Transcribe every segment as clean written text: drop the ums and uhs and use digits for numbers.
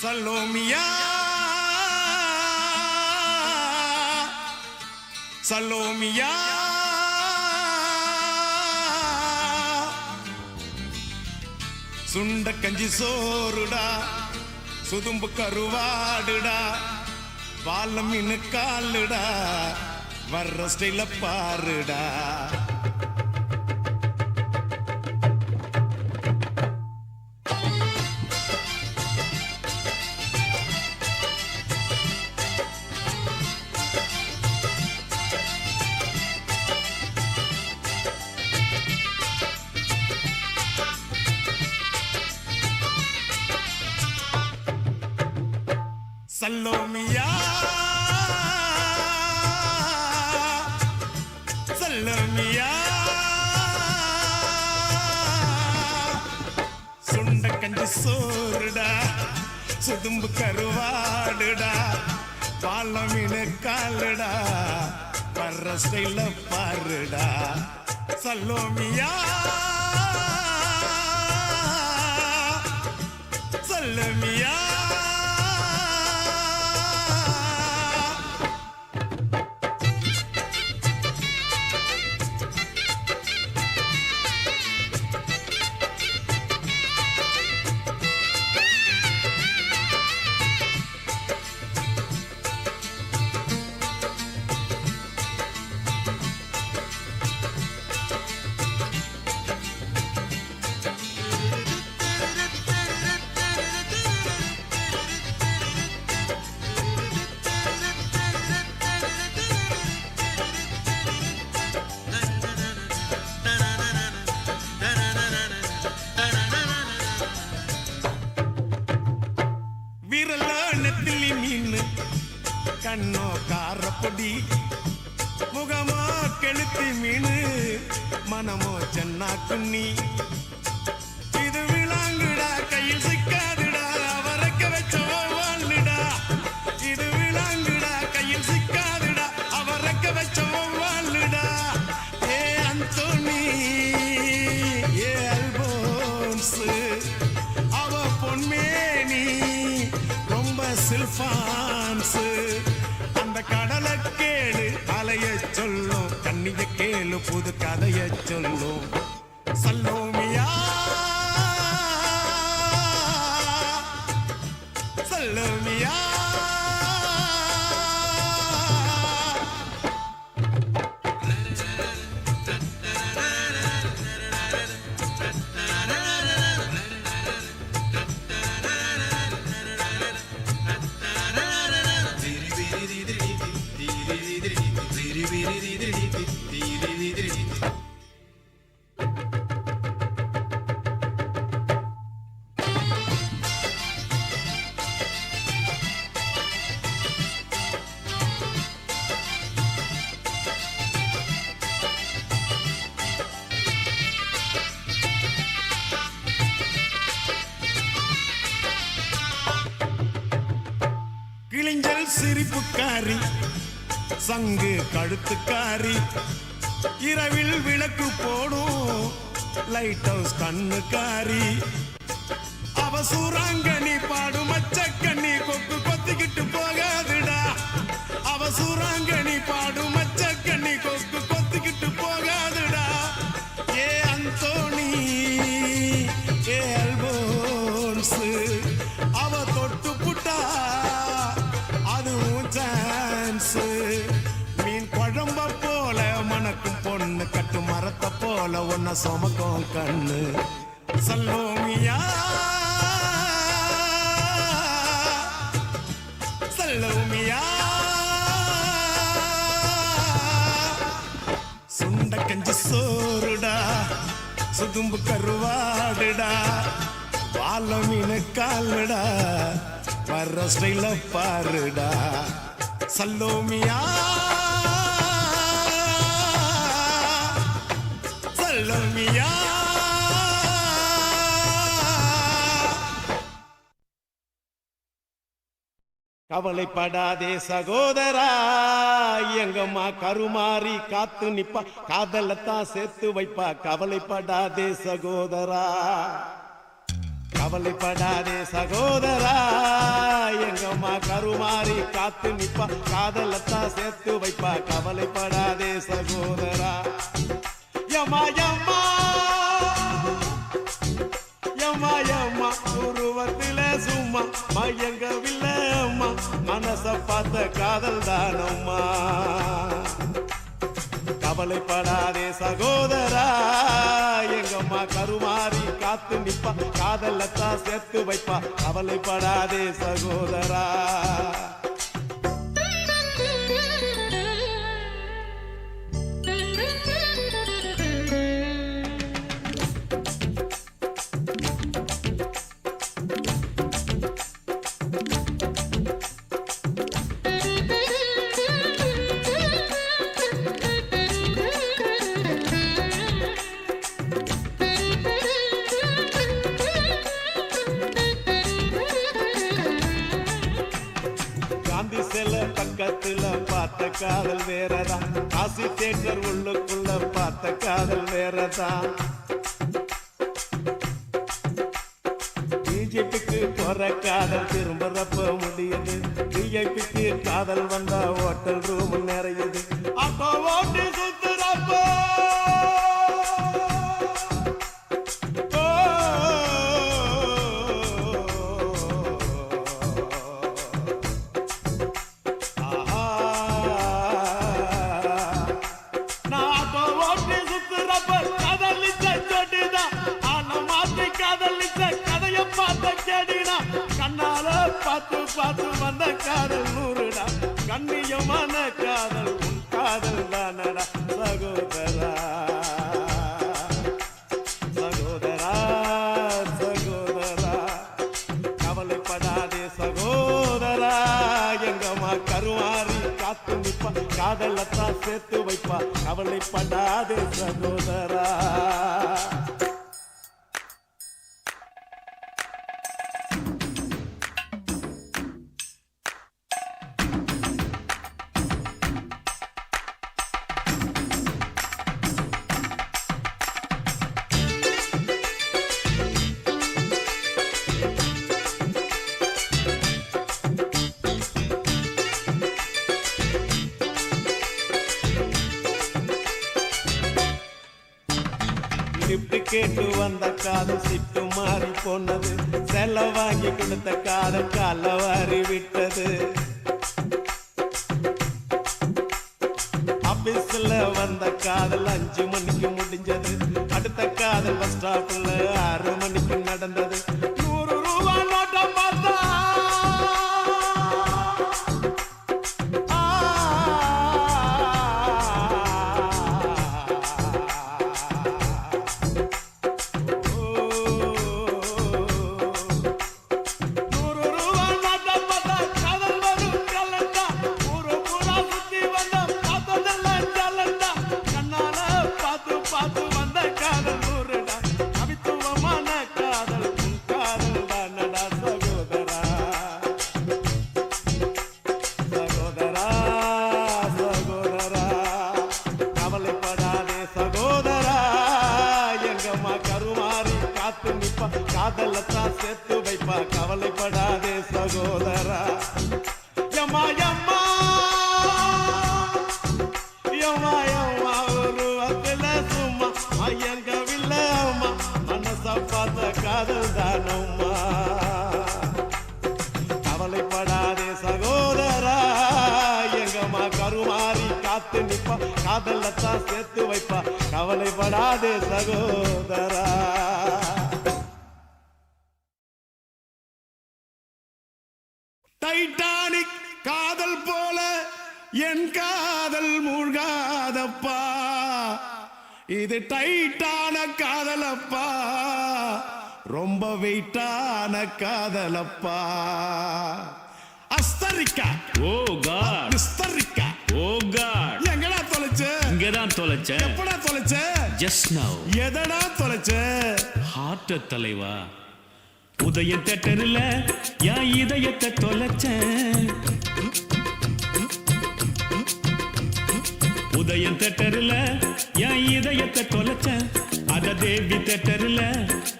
சலோமியா சலோமியா சுண்ட கஞ்சி சோறுடா சுதும்பு கருவாடுடா பால மீனு காலுடா வர்ற ஸ்டைல பாருடா சலோமியா சலோமியா சுண்ட கஞ்சி சோறுடா சுதும்பு கருவாடுடா பால மீனு காலுடா வர்ற ஸ்டைல பாருடா சலோமியா சலோமியா நெத்திலி மீன் கண்ணோ காரப்பொடி முகமோ கெளுத்தி மீன் மனமோ சென்னா குன்னி இது விளாங்குடா கையில் சிக்காதுடா அவரைக்க வச்ச வாழ்டா இது விளாங்குடா கையில் சிக்காதுடா அவரைக்க வச்ச வாழ்டா ஏ அந்தோனி ஏ அல்போன்ஸ் அவ பொன்மேனி சில்பான்ஸ் அந்த கடலை கேளு அலைய சொல்லும் கண்ணிய கேளு புது கதைய சொல்லும் சலோமியா சலோமியா கிளிஞ்சல் சிரிப்புக்காரி சங்கு கழுத்துக்காரி இரவில் விளக்கு போடும் லைட் ஹவுஸ் கண்ணுக்காரி அவ சூறாங்கண்ணி பாடும் மச்சக்கண்ணி கொக்கு கொத்திக்கிட்டு போகாதுடா அவ சூறாங்கண்ணி பாடும் மச்சக்கண்ணி கொக்கு கொத்திக்கிட்டு போகாதுடா ஏ அந்தோனி ஏ அல்போன்ஸ் அவ தொட்டு புட்டா மீன் குழம்ப போல மணக்கும் பொண்ணு கட்டு மரத்தை போல ஒன்ன சுமக்கும் கண்ணு சலோமியா சலோமியா சுண்ட கஞ்சி சோறுடா சுதும்பு கருவாடுடா பால மீனு காலுடா வர்ற ஸ்டைல பாருடா சலோமியா சலோமியா கவலைப்படாதே சகோதரா எங்கம்மா கருமாறி காத்து நிப்பா காதலத்தான் சேர்த்து வைப்பா கவலைப்படாதே சகோதரா கவலைப்படாதே சகோதரா எங்கம்மா கருமாறி காத்து நிப்பா காதலத்தான் சேர்த்து வைப்பா கவலைப்படாதே சகோதரா யம்மா யம்மா யம்மா யம்மா உருவத்தில சும்மா மயங்கவில்லை அம்மா மனச பார்த்த காதல் தானம்மா கவலைப்படாதே சகோதரா எங்கம்மா கருமாறி காத்து நிப்பா காதலத்தான் சேர்த்து வைப்பா கவலைப்படாதே சகோதரா பக்கத்துல பார்த்த காதல் வேறதா காசி தேட்டர் உள்ளுக்குள்ள பார்த்த காதல் வேறதா பிஜேபிக்கு போற காதல் திரும்பறப்ப முடியுது பிஜேபிக்கு காதல் வந்தா ஹோட்டல் ரூம் நிறையுது அப்போ ஓட்டி சுத்துறப்போ பார்த்து பார்த்து வந்த காதல் நூறுடா கண்ணியமான காதல் உன் காதல் தானடா சகோதரா சகோதரா சகோதரா கவலைப்படாதே சகோதரா எங்கம்மா கருமாறி காத்து நிப்பா காதலத்தான் சேர்த்து வைப்பா கவலைப்படாதே சகோதரா கேட்டு வந்த காதல் சிட்டு மாறி போனது செல்ல வாங்கி கொடுத்த காதல் கால வாரி விட்டது ஆபீஸ்ல வந்த காதல் 5 மணிக்கு முடிஞ்சது அடுத்த காதல் பஸ் ஸ்டாப்ல 6 மணிக்கு நடந்தது 100 ரூபாய் நோட்டை பார்த்தா காதலத்தான் சேர்த்து வைப்பா கவலைப்படாதே சகோதரா யம்மா யம்மா யம்மா யம்மா உருவத்தில சும்மா மயங்கவில்லை அம்மா மனச பார்த்த காதல் தானம்மா கவலைப்படாதே சகோதரா எங்கம்மா கருமாறி காத்து நிப்பா காதலத்தான் சேர்த்து வைப்பா கவலைப்படாதே சகோதரா டைட்டானிக் காதல் போல என் காதல் மூழ்காதப்பா இது டைட்டான காதலப்பா ரொம்ப வெயிட்டான காதலப்பா அஸ்தரிக்கா ஓ காட் விஸ்தரிக்கா ஓ காட் எங்கடா தொலைச்ச இங்கதான் தொலைச்ச எப்படா தொலைச்ச ஜஸ்ட் நவ் எதடா தொலைச்ச ஹார்ட் தலைவா உதயம் தேட்டரில் என் இதயத்தை தொலைச்சேன் உதயம் தேட்டரில் என் இதயத்தை தொலைச்சேன் அத தேவி தேட்டரில்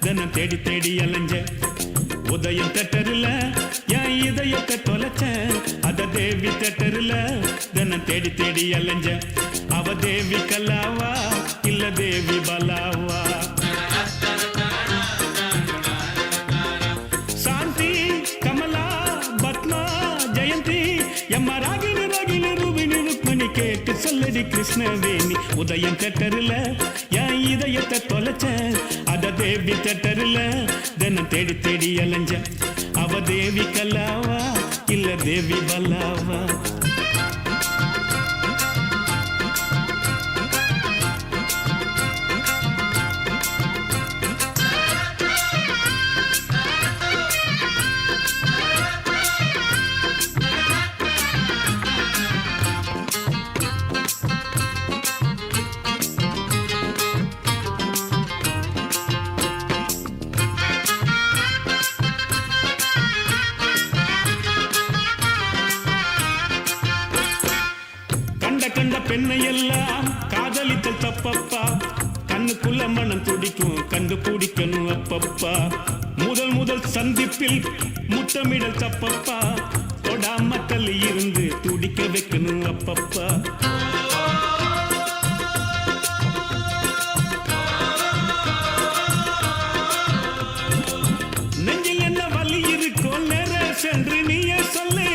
தினம் தேடி தேடி அலைஞ்ச உதயம் தேட்டரில் என் இதயத்தை தொலைச்சேன் அத தேவி தேட்டரில் தினம் தேடி தேடி அலைஞ்சேன் அவ தேவி கல்லாவா இல்ல தேவி பலாவா சாந்தி கமலா பத்மா ஜெயந்தி எம்மா ராகினி ராகினி ரூபினி ருக்மணி கேட்டு சொல்லடி கிருஷ்ணவேணி உதயம் தேட்டரில் என் இதயத்தை தொலைச்சேன் அத தேவி தேட்டரில் தினம் தேடி தேடி அலைஞ்சேன் அவ தேவி கல்லாவா இல்ல தேவி பல்லாவா கண்ட பெண்ணை எல்லாம் காதலித்தல் தப்பப்பா கண்ணுக்குள்ள மனம் துடிக்கும் கண்டு பிடிக்கணும் அப்பப்பா முதல் சந்திப்பில் முத்தமிடல் தப்பப்பா தொடாம தள்ளி இருந்து துடிக்க வைக்கணும் அப்பப்பா நெஞ்சில் என்ன வலி இருக்கோ நேர சென்று நீயே சொல்லு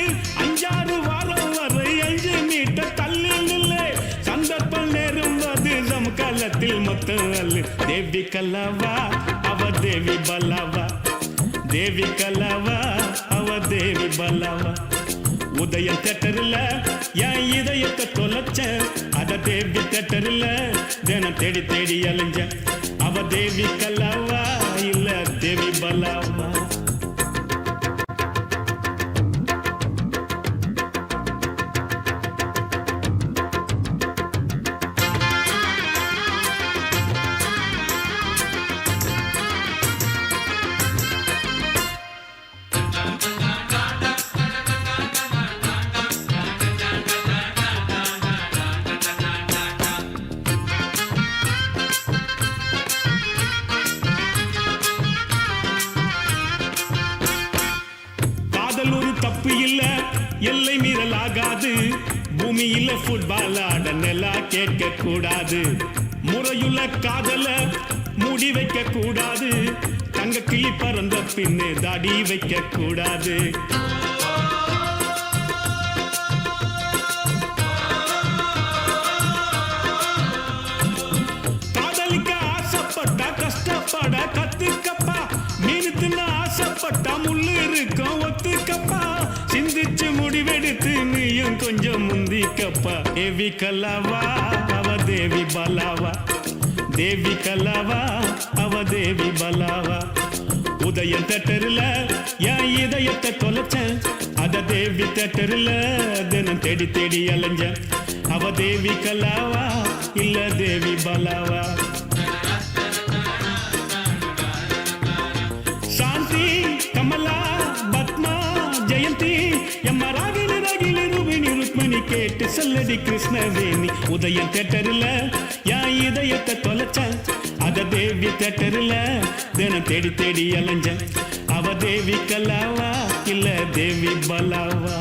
5-6 வாரம் வரை 5 மீட்டர் தள்ளி நில்லை சந்தர்ப்பம் நேரும் அது சமகாலத்தில் மொத்தம் அல்லு தேவி கல்லாவா அவ தேவி பல்லாவா தேவி கல்லாவா அவ தேவி பல்லாவா உதயம் தேட்டரில் என் இதயத்தை தொலைச்சேன் அத தேவி தேட்டரில் தினம் தேடி தேடி அலைஞ்சேன் அவ தேவி கல்லாவா இல்ல தேவி பல்லாவா தப்பு இல்ல எல்லை மீறல் ஆகாது பூமியில ஃபுட்பால் ஆட நெலா கேட்க கூடாது முறையுள்ள காதல மூடி வைக்க கூடாது தங்க கிளி பறந்த பின்னே தாடி வைக்க கூடாது காதலிக்க ஆசைப்பட்டா கஷ்டப்பட கத்துக்கப்பா மீன் தின்ன ஆசைப்பட்டா முள்ளு இருக்கும் ஒத்துக்கப்பா சிந்திச்சு முடிவெடுத்து நீயும் கொஞ்சம் முந்திக்கப்பா தேவி கல்லாவா அவ தேவி பலாவா தேவி கல்லாவா அவ தேவி பலாவா உதயம் தேட்டரில் என் இதயத்தை தொலைச்சேன் அத தேவி தேட்டரில் தினம் தேடி தேடி அலைஞ்சேன் அவ தேவி கல்லாவா இல்ல தேவி பலாவா சாந்தி கமலா பத்மா ஜெயந்தி எம்மா ராகினி ராகினி ரூபினி ருக்மணி கேட்டு சொல்லடி கிருஷ்ணவேணி உதயம் தேட்டரில் என் இதயத்தை தொலைச்சேன் அத தேவி தேட்டரில் தினம் தேடி தேடி அலைஞ்சேன் அவ தேவி கல்லாவா இல்ல தேவி பலாவா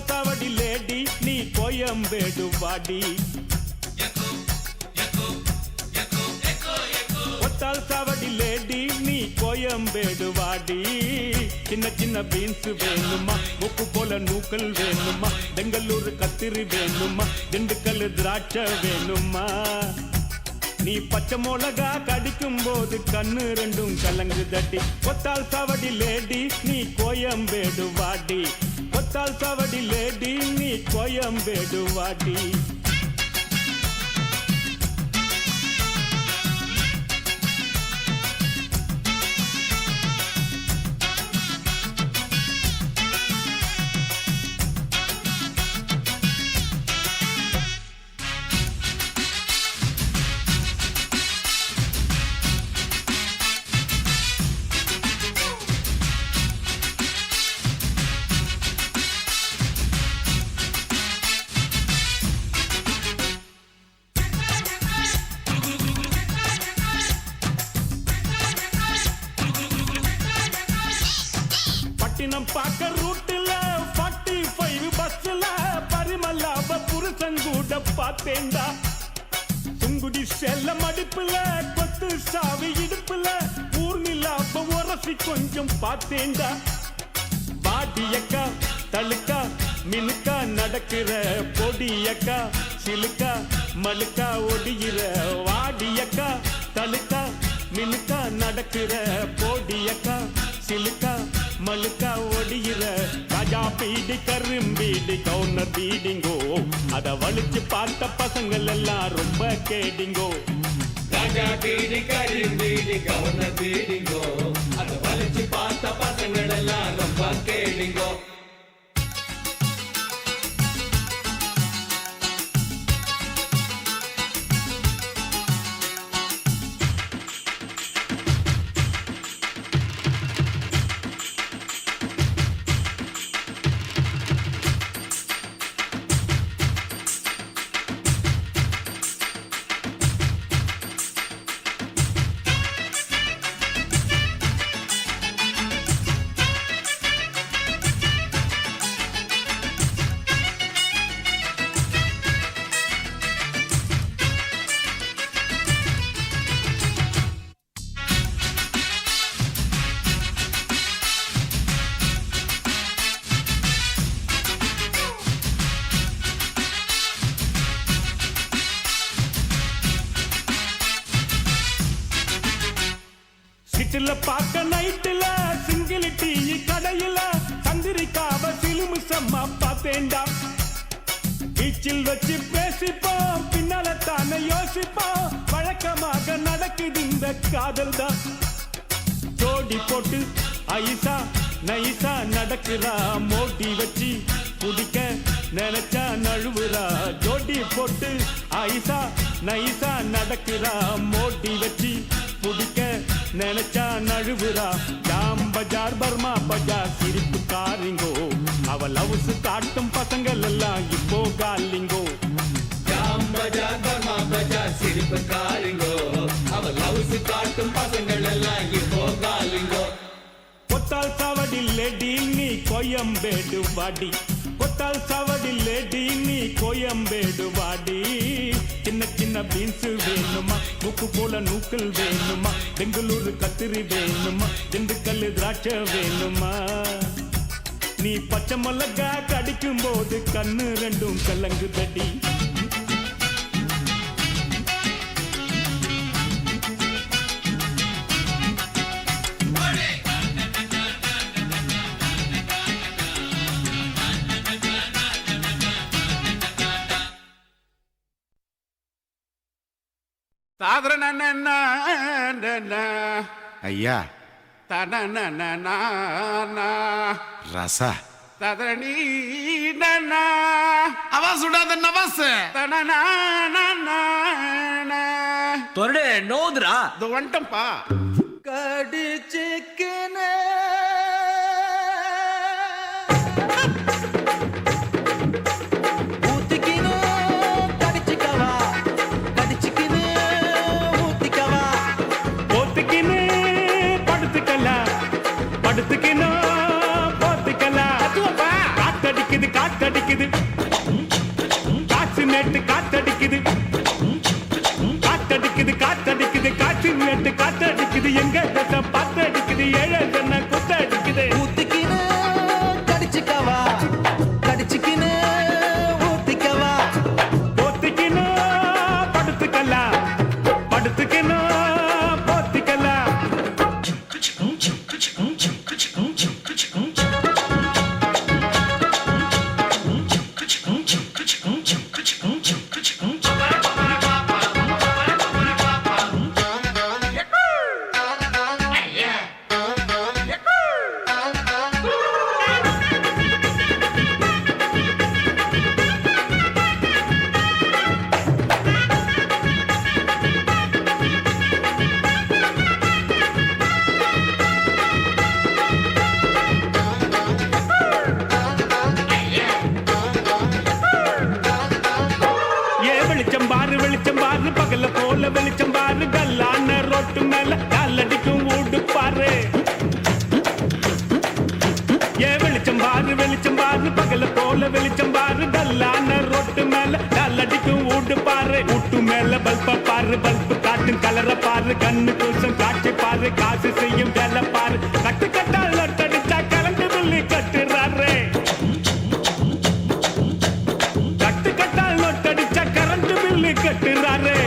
சாவடி லேடி நீ கோயம்பேடு வாடி ஒத்தால் சாவடி லேடி நீ கோயம்பேடு வாடி சின்ன சின்ன பீன்ஸ் வேணுமா உப்பு போல நூக்கல் வேணுமா பெங்களூர் கத்திரி வேணுமா திண்டுக்கல் திராட்சை வேணுமா நீ பச்சை மிளகா கடிக்கும் போது கண்ணு ரெண்டும் கலங்கு தட்டி ஒத்தால் சாவடி லேடி நீ கோயம்பேடு வாடி ஒத்தால் சாவடி லேடி நீ கோயம்பேடு வாடி பார்க்க ரூட்டுல 45 பஸ்ல பரிமலாவ புருஷன் கூட பார்த்தேன்டா. சுங்குடி செல்ல மடிப்புல கொத்து சாவி இடுப்புல ஊர்மிலாவ உரசி கொஞ்சம் பார்த்தேன்டா. பாடியக்கா தழுக்கா மினுக்கா நடக்கிற பொடியக்கா சிலுக்கா மழுக்கா ஒடிகிற வாடியக்கா தழுக்கா மினுக்கா நடக்கிற பொடியக்கா சிலுக்கா மழுக்கா ஒடிகிற ராஜா பீடி கரும்பீடி கவுனர் பீடிங்கோ அத வலிச்சு பார்த்த பசங்கள் எல்லாம் ரொம்ப கேடிங்கோ. ராஜா பீடி கரும்பீடி கவுனர் பீடிங்கோ அத வலிச்சு பார்த்த பசங்கள் எல்லாம் ரொம்ப கேடிங்கோ. சிட்டில பார்க்க நைட்டுல சிங்கிள் டீ கடையில சந்திரிக்காவ சிலுமு சம்மா பார்த்தேன்டா. பீச்சில் வச்சு பேசிப்போம் பின்னால தானே யோசிப்போம் வழக்கமாக நடக்குது இந்த காதல் தான். ஜோடி போட்டு ஐசா நைசா நடக்கிறா மோடி வச்சு குடிக்க நினைச்சா நழுவுறா. ஜோடி போட்டு ஐசா நைசா நடக்கிறா மோடி வச்சு குடிக்க நினைச்சா நழுவுறா. ஜாம் பஜார் பர்மா பஜார் சிரிப்பு காரிங்கோ அவ லவ்ஸ் காட்டும் பசங்கள் எல்லாம் இப்போ காலிங்கோ. ஜாம் பஜார் பர்மா பஜார் சிரிப்பு காரிங்கோ அவ லவ்ஸ் காட்டும் பசங்கள் எல்லாம் இப்போ காலிங்கோ. கொத்தால் சாவடி லேடி நீ கோயம்பேடு வாடி கொத்தால் சாவடி லேடி நீ கோயம்பேடு வாடி. சின்ன சின்ன பீன்ஸ் வேணுமா மூக்கு போல நூக்கல் வேணுமா பெங்களூரு கத்திரி வேணுமா திண்டுக்கல் திராட்சை வேணுமா. நீ பச்சை மிளகா கடிக்கும் போது கண்ணு ரெண்டும் கலங்கு தடி. ஐயா ரசா அவா சுடாத நவாஸ் தொரடு நோதுரா வந்துட்டம்பா. கடிச்சிக்கனே காத்தடிக்குது காத்தடிக்குது காற்று நேட்டு காத்தடிக்குது காத்தடிக்குது காத்தடிக்குது காற்று நேட்டு காத்தடிக்குது எங்க தசை பாத்தடிக்குது ஏழை ஜன குத்தடிக்குது. ஊத்திக்கினு கடிச்சிக்கவா கடிச்சிக்கினு ஊத்திக்கவா போத்திக்கினோ படுத்துக்கலாம் படுத்துக்கினோ போத்திக்கலாம். வெளிச்சம் பாரு பகல போல வெளிச்சம் பாரு கல்லான ரோட்டு மேல காலடிக்கும் ஊடு பாரு. பாரு பகல போல வெளிச்சம் பாரு டல்லான ரோட்டு மேல டல்லடிக்கும் ஊட்டு பாரு ஊட்டு மேல பல்ப பாரு பல்பு காட்டும் கலர பாரு கண்ணு கூசம் காட்சி பாரு காசு செய்யும் வேலை பாரு கட்டு கட்டால் லொட்டடிச்சா கரண்ட் பில்லு கட்டுறாரு கட்டு கட்டால் லொட்டடிச்சா கரண்ட் பில்லு கட்டுறாரு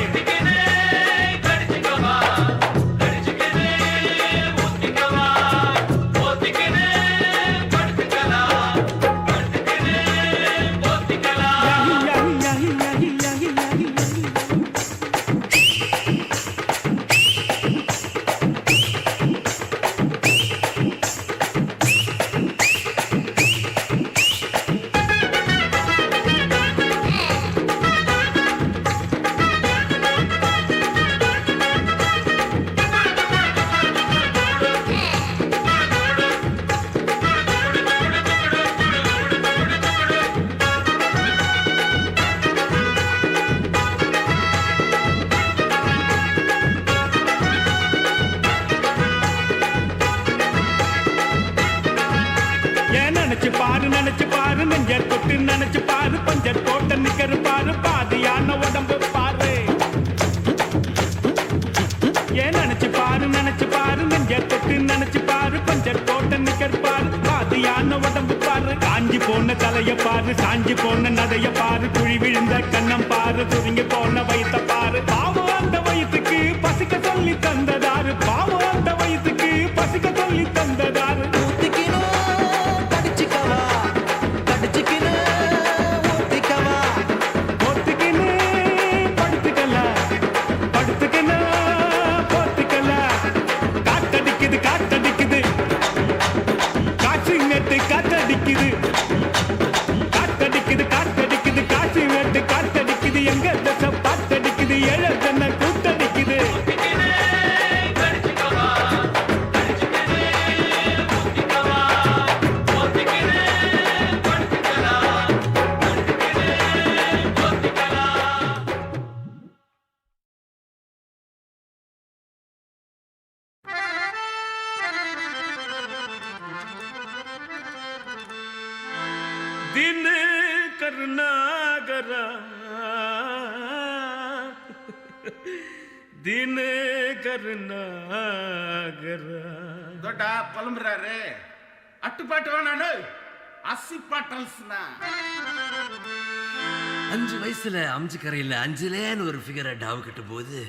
நினைச்சு பாரு நெஞ்ச தொட்டு நினைச்சு பாரு பஞ்ச தோட்ட நிக்கிற பாரு பாதியான உடம்பு பாரு ஏன் நினைச்சு பாரு நெஞ்ச தொட்டு நினைச்சு பாரு பஞ்ச தோட்ட நிக்கிற பாரு பாதியான உடம்பு பாரு காஞ்சி போன தலைய பாரு சாஞ்சி போன நடைய பாரு குழி விழுந்த கண்ணம் பாரு சுருங்கி போன வயித்த பாரு பாவம் அந்த வயிற்றுக்கு பசிக்க சொல்லி தந்ததாரு பாவம் அந்த வயிற்றுக்கு பசிக்க சொல்லி தந்ததாரு காத்தடிக்குது காசி வேட்டு காத்தடிக்குது எங்க தசை பாத்தடிக்குது ஏழ தன்னை கூத்தடிக்குது दिन करनागरा दिन करनागरा ದೊಡ್ಡ ಪಲಂಬ್ರಾರೆ ಅಟ್ಟುಪಾಟವ ನಾನು அசிப்பாட்டல்ஸ்னா 5 வயசுல அம்ஜிக்கரையில அஞ்சுலேன்னு ஒரு ஃபிகரை டாவு கட்டும் போது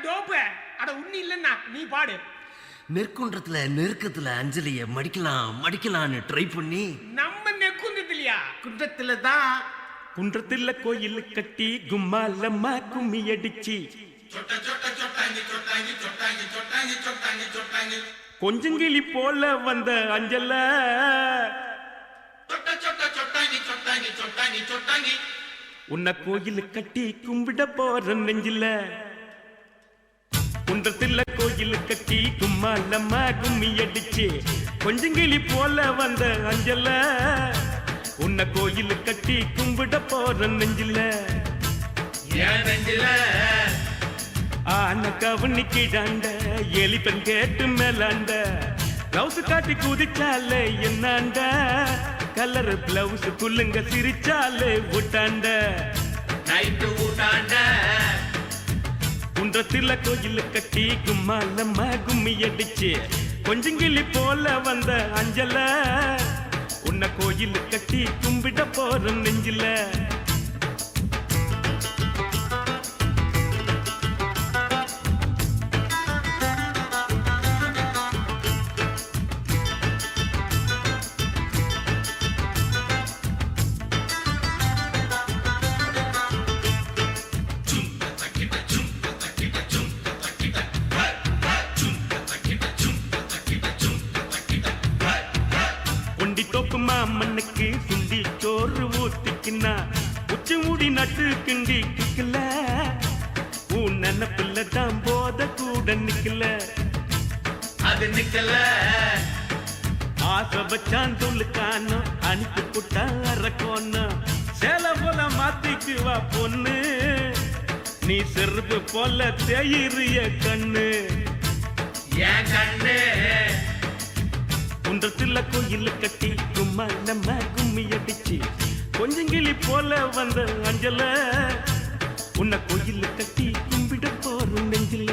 டோப்பு அட உண்ணி இல்லன்னா நீ பாடு நெற்குன்றத்துல நெருக்கத்துல அஞ்சலிய மடிக்கலான்னு ட்ரை பண்ணி நம்ம நெக்குந்ததுலையா குன்றத்துல தான் குன்றத்துல கோயில் கட்டி கும்மாலம்மா கும்மி அடிச்சு கொஞ்சங்கிளி போல வந்த அஞ்சல உன்னை கோயில் கட்டி கும்பிட போற நெஞ்சில குன்றத்துல கோயில் கட்டி கும்மாலம்மா கும்மி அடிச்சு கொஞ்சங்கிளி போல வந்த அஞ்சல உன்னை கோயில் கட்டி கும்பிட போற நெஞ்சில ஆன கவனி கிடாண்ட எலிப்பன் கேட்டு மேலாண்ட பிளவுஸ் காட்டி குதிச்சாலே என்னாண்ட கலர் பிளவுஸ் குள்ளுங்க சிரிச்சாலே ஊட்டாண்ட நைட்டு ஊட்டாண்ட குன்றத்துல கோயில் கட்டி கும்மாலம்மா கும்மி அடிச்சு கொஞ்சங்கிளி போல வந்த அஞ்சல உன்னை கோயில் கட்டி கும்பிட போற நெஞ்சில மண்ணுக்கு சுண்டி சோறு ஊத்திக்கினா உச்சி மூடி நட்டு கிண்டி கிக்கல உன் நினப்பில்ல தான் போத கூட நிக்கல அது நிக்கல ஆசை வச்சான் துளுக்கானோ அனுப்பி புட்டா அரக்கோன்னு சேல போல மாத்திக்குவா பொண்ணு நீ செருப்பு போல தேயிறிய கண்ணு என் கண்ணு குன்றத்துல கோயில் கட்டி கும்மா நம்ம கும்மி அடிச்சு கொஞ்சங்கிளி போல வந்த அஞ்சல உன்னை கோயில் கட்டி கும்பிட போறோம் நெஞ்சில.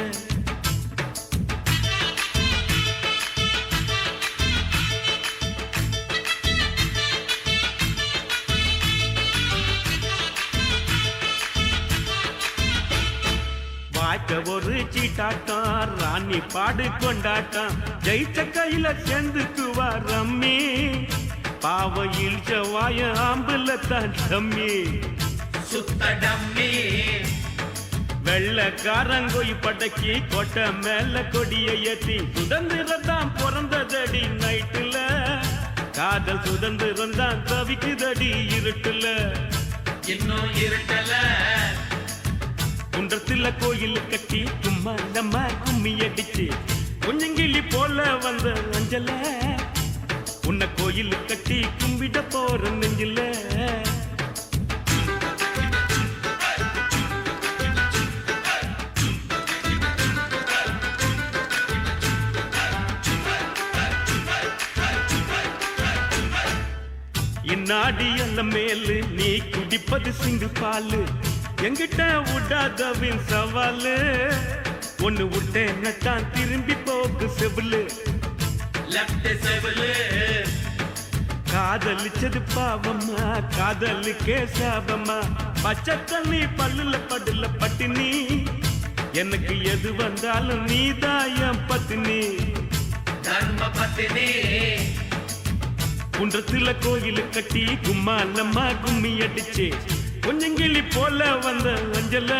வாய்க்க ஒரு சீட்டாட்டம் ராணி பாடு கொண்டாட்டம் ஜெயிச்ச கையில சேர்ந்துக்குவா ரம்மி பாவையில் செவ்வாய ஆம்புல தான் தம்மி சுத்த டம்மி வெள்ளக்காரங்கோய் படக்கி கொட்டை மேல கொடிய ஏத்தி சுதந்திரம் தான் பிறந்ததடி நைட்டுல காதல் சுதந்திரம் தான் தவிக்குதடி இருட்டுல இன்னும் இருட்டல குன்றத்துல கோயில் கட்டி சும்மா நம்ம கும்மி அடிச்சு கொஞ்சங்கிளி போல வந்த அஞ்சல உன்னை கோயில் கட்டி கும்பிட போற நெஞ்சில. இந்நாடி அல்ல மேலு நீ குடிப்பது சிங்கு பாலு எங்கிட்ட விடாதவின் சவாலு ஒன்னு விட்டேன்னு தான் திரும்பி போக்கு செவிலு லெஃப்ட் செவலு காதலிச்சது பாவம்மா காதலுக்கே சாபம்மா பச்சை தண்ணி பல்லுல படுல பட்டினி எனக்கு எது வந்தாலும் நீதாயம் பத்தினி தர்ம பத்தினி குன்றத்துல கோயில் கட்டி கும்மா நம்ம கும்மி அடிச்சு கொஞ்சங்கிளி போல வந்த அஞ்சல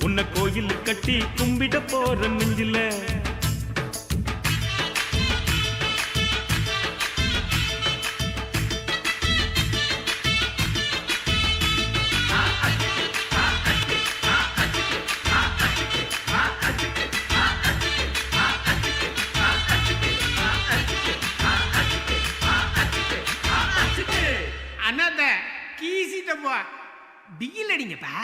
உன்னை கோயில் கட்டி கும்பிட போற நெஞ்சில. அண்ணாத்த கீசிட்டப்பா டிகில் அடிங்கப்பா.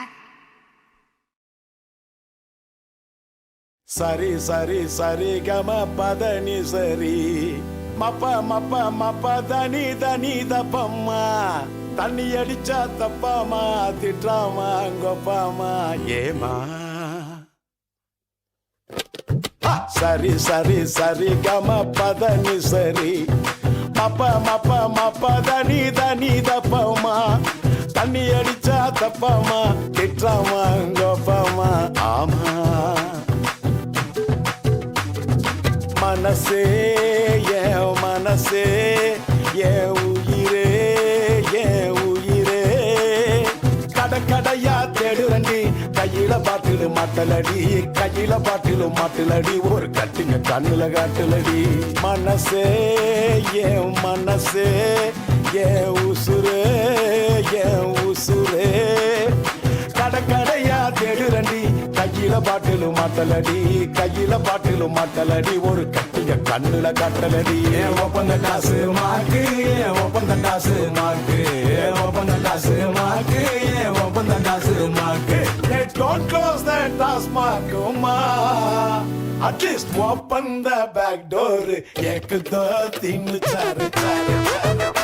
சரி சரி சரி கம பதனி சரி மப்ப மப்ப மப்ப தனி தனி தப்பம்மா தண்ணி அடிச்சா தப்பாமா திட்டாமா கொப்பாமா ஏமா. சரி சரி சரி கம பதனி சரி மப்ப மப்ப மப்ப தனி தனி தப்பம்மா தண்ணி அடிச்சா தப்பாமா திட்டாமா கொப்பாமா ஆமா. மனசே என் மனசே என் உயிரே என் உயிரே கடக்கடையா தேடுறண்டி கையில பாட்டிலு மாட்டலடி கையில பாட்டிலு மாட்டலடி ஒரு கட்டுங்க கண்ணுல காட்டுலடி. மனசே என் மனசே என் உசுரே என் உசுரே கடக்கடையா தேடுறண்டி கையில பாட்டிலு மாட்டலடி கையில பாட்டிலு மாட்டலடி ஒரு கட்டிய கண்ணுல கட்டலடி. ஏன் ஒப்பந்த காசு மாக்கு ஏன் ஒப்பந்த காசு மாக்கு ஏன் ஒப்பந்த காசு மாக்கு ஏன் ஒப்பந்த காசு மாக்கு. Don't close that taskmark, ma. At least open the back door. Ek do tin char char char.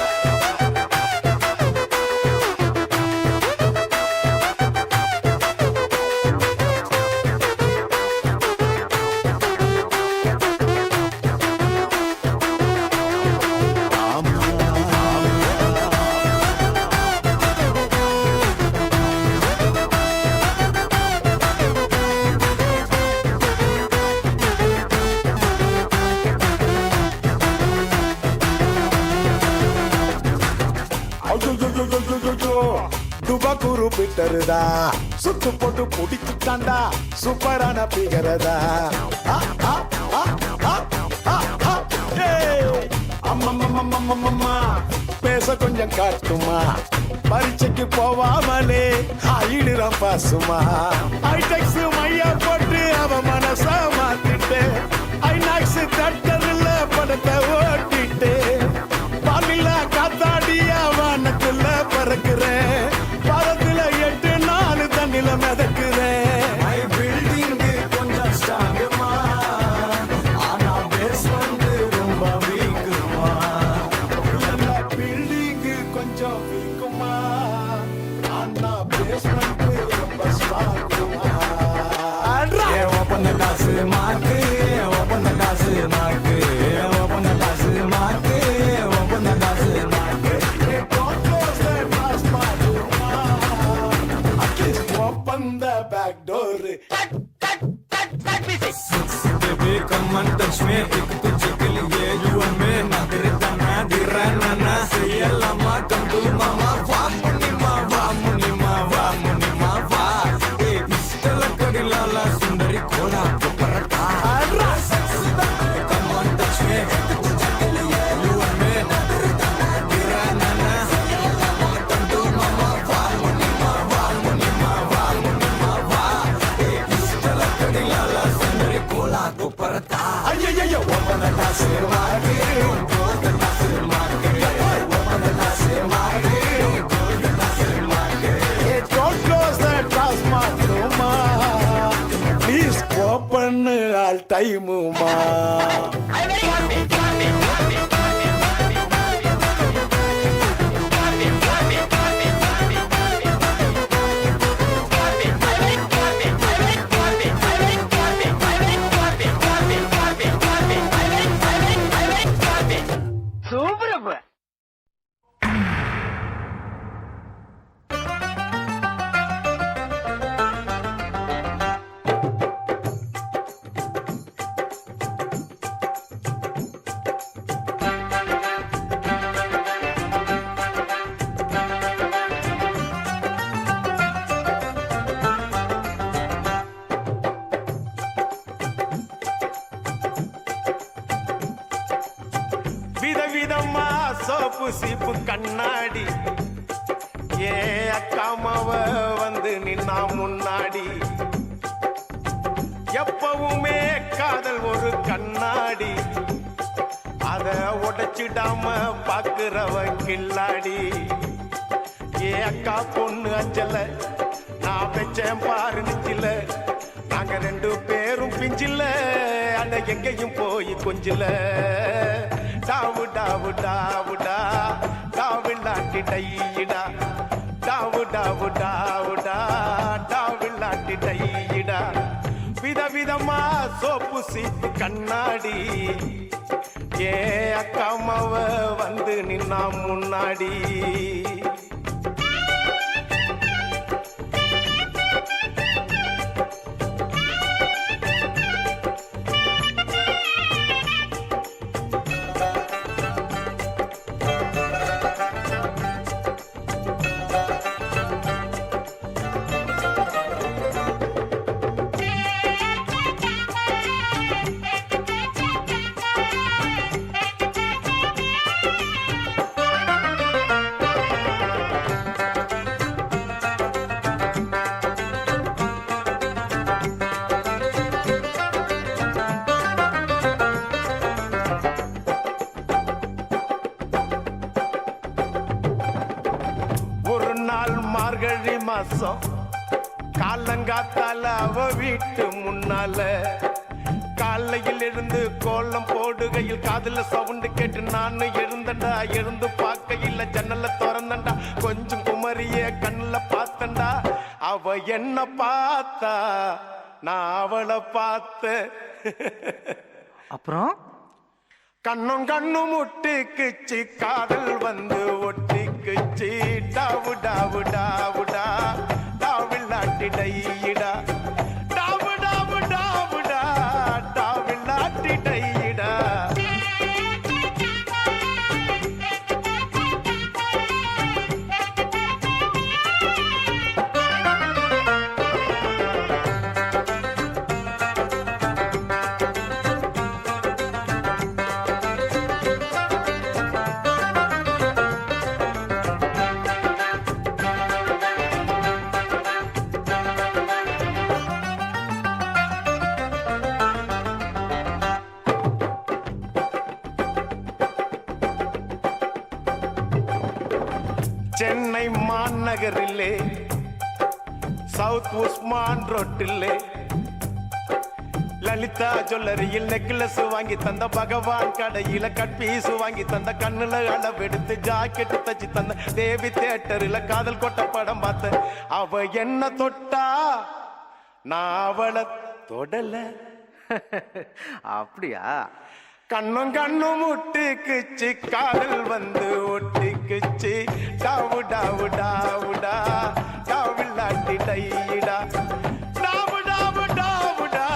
துபாக்கூரு பிட்டருதா சுத்து போட்டு புடிச்சுட்டாண்டா சூப்பரான பிகரதா. அம்மம்மா பேச கொஞ்சம் காட்டுமா பரீட்சைக்கு போவாமலே ஆயிடுறான் பாசுமா. ஐடெக்ஸ் மையா போட்டு அவ மனச மாத்திட்டு ஐநாக்ஸ் தட்டதுல படத்தை ஓட்டிட்டு பாலில காத்தாடியா வானத்துல பறக்குறேன் பரத்துல 8 நாள் தண்ணில மிதக்குறேன். கொஞ்சம் ஸ்ட்ராங்குமா ஆனா பேஸ் வந்து ரொம்ப வீக் கொஞ்சம் வீக்குமா ஆனா பேஸ்மெண்ட் ரொம்ப ஸ்ட்ராங்குமா ஓப்பன் காசு மாக்கு ஓப்பன் காசு மாக்கு ஓப்பன் காசு மாக்கு ஓப்பன் காசு மாக்கு open the back door baby come and touch me ek tujhe ke liye you and me na tere tana dirana na seyalama come to mama va munima va hey pistol kadila la sundari kola paratha come and touch me ek tujhe ke liye you and me na tere tana dirana na seyalama come to mama va munima va hey pistol kadila la sundari kola paratha ayayaya open the glass maake open the glass maake open the glass maake open the glass maake hey don't close the glass maake ma please open all time ma விதவிதமா soap சீப்பு கண்ணாடி ஏ அக்காமாவ வந்து நின்னா முன்னாடி எப்பவுமே காதல் ஒரு கண்ணாடி அத உடைச்சிடாம பாக்குறவ கில்லாடி ஏ அக்கா பொண்ணு அஞ்சல நான் வச்சேன் பாரு நெஞ்சில நாங்க ரெண்டு பேரும் பிஞ்சில அட எங்கேயும் போய் கொஞ்சில டாவு டாவு டாவுடா டாவில்லாட்டி டையிடா டாவு டாவு டாவுடா டாவில்லாட்டி டையிடா விதவிதமா சோப்பு சீப்பு கண்ணாடி ஏ அக்காமாவ வந்து நின்னா முன்னாடி மார்கழி மாசம் காலங்காத்தால அவ வீட்டு முன்னால காலையில் இருந்து கோலம் போடுகையில் காதுல சவுண்டு கேட்டு நானு எழுந்தண்டா எழுந்து பார்க்கையில் ஜன்னல திறந்தண்டா கொஞ்சம் குமரிய கண்ணுல பார்த்தண்டா அவ என்ன பார்த்தா நான் அவளை பார்த்த அப்புறம் கண்ணும் கண்ணும் முட்டிக்குச்சு காதல் வந்து ஒட்டிக்குச்சு டாவு டாவு டாவுடா டாவில்லாட்டி டையிடா டாவு டாவு டாவுடா டாவில்லாட்டி டையிடா சென்னை மாநகரிலே சவுத் உஸ்மான் ரோட்டிலே லலிதா ஜுவல்லரியில் நெக்லஸ் வாங்கி தந்த பகவான் கடையில கட்பீஸ் வாங்கி தந்த கண்ணுல அளவெடுத்து ஜாக்கெட் தச்சு தந்த தேவி தியேட்டர்ல காதல் கொட்ட படம் பார்த்த அவ என்ன தொட்டா நான் அவளை தொடல. அப்படியா? கண்ணும் கண்ணும் முட்டிக்குச்சு காதல் வந்து ஒட்டிக்குச்சு டாவு டாவு டாவுடா டாவில்லாட்டி டையிடா டாவு டாவு டாவுடா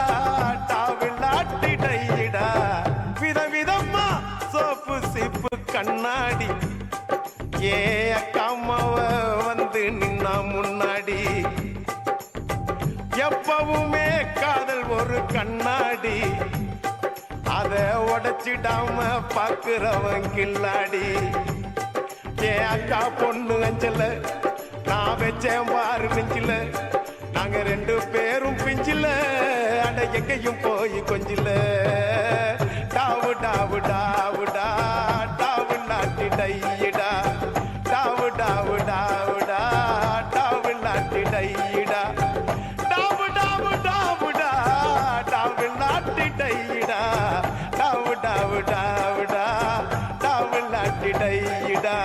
டாவில்லாட்டி டையிடா விதவிதமா சோப்பு சிப்பு கண்ணாடி ஏ அக்காமாவ வந்து நின்னா முன்னாடி எப்பவுமே காதல் ஒரு கண்ணாடி அத உடைச்சிடாம பாக்குறவன் கில்லாடி. என் அக்கா பொண்ணு அஞ்சல நான் வச்சேன் பாரு நெஞ்சில நாங்க 2 பேரும் பிஞ்சில அட எங்கேயும் போய் கொஞ்சில டாவு டாவு டாவுடா டாவு நாட்டி டையிடா டாவு டாவு டாவுடா டாவு நாட்டி டையிடா டாவு டாவு டாவுடா டாவு நாட்டி டையிடா டாவு டாவு டாவுடா டாவு நாட்டி டையிடா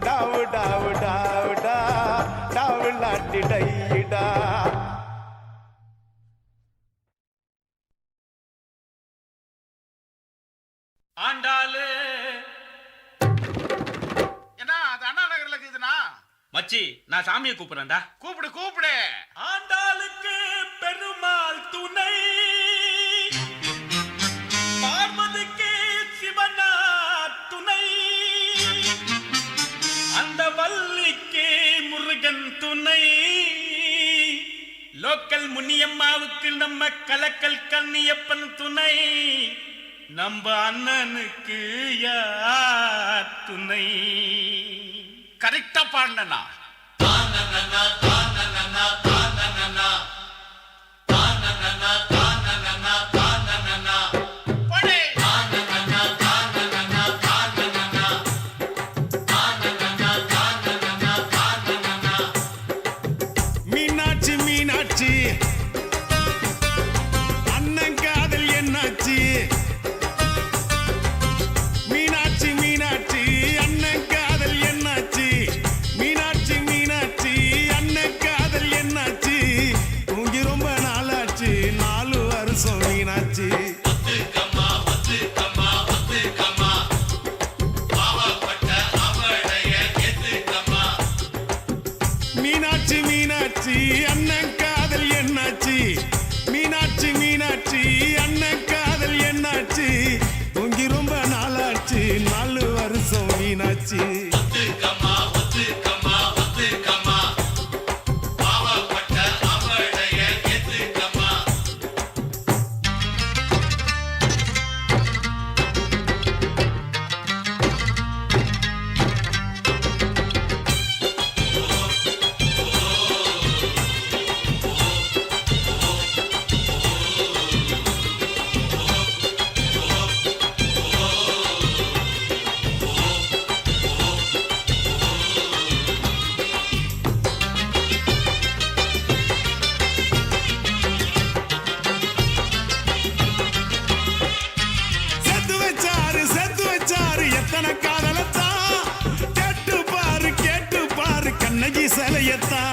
டாவு டாவு டாவுடா டாவு நாட்டி டையிடா. ஆண்டாளு என்ன அது அண்ணா நகர்ல இருக்குதுண்ணா. மச்சி நான் சாமியை கூப்பிடுறேன்டா. கூப்பிடு கூப்பிடு. ஆண்டாளுக்கு பெருமாள் துணை, பார்வதிக்கு சிவனா துணை, அந்த வள்ளிக்கு முருகன் துணை, லோக்கல் முனியம்மாவுக்கு நம்ம கலக்கல் கண்ணியப்பன் துணை, நம்ம அண்ணனுக்கு யார் துணை? கரெக்டா பாடினா மீனாட்சி மீனாட்சி அண்ணன் காதல் என்னாச்சு? மீனாட்சி மீனாட்சி அண்ணன் காதல் என்னாச்சு? மீனாட்சி மீனாட்சி அண்ணன் காதல் என்னாச்சு? தூங்கி ரொம்ப நாளாச்சு 4 வருஷம் மீனாட்சி. மீனாட்சி மீனாட்சி அண்ணன் காதல் என்னாச்சு? மீனாட்சி மீனாட்சி அண்ணன் காதல் என்னாச்சு? தூங்கி ரொம்ப நாளாச்சு 4 வருஷம் மீனாட்சி. செத்து வச்சாரு எத்தனை காதலத்தான் கேட்டு பாரு கண்ணகி சிலையத்தான்.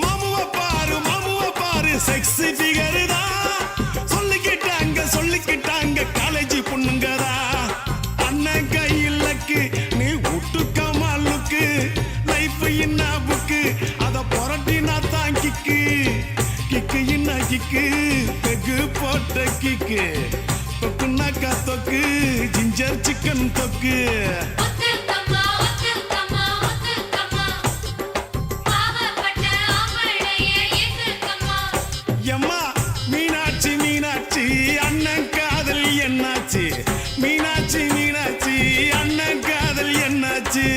மாமுவ பாரு செக்ஸி ஃபிகர் தான் சொல்லிக்கிட்டாங்க காலேஜ் பொண்ணுங்கதா. அண்ணன் கையிலக்கு நீ விட்டுக்கமா லுக்கு லைஃப் என்ன புக்கு அத புரட்டினா தான் கிக்கு என்ன கிக்கு பெகு போட்ட கிக்கு தொக்குனாக்கா தொக்கு ஜிஞ்சர் சிக்கன் தொக்கு. எம்மா மீனாட்சி மீனாட்சி அண்ணன் காதல் என்னாச்சு? மீனாட்சி மீனாட்சி அண்ணன் காதல் என்னாச்சு?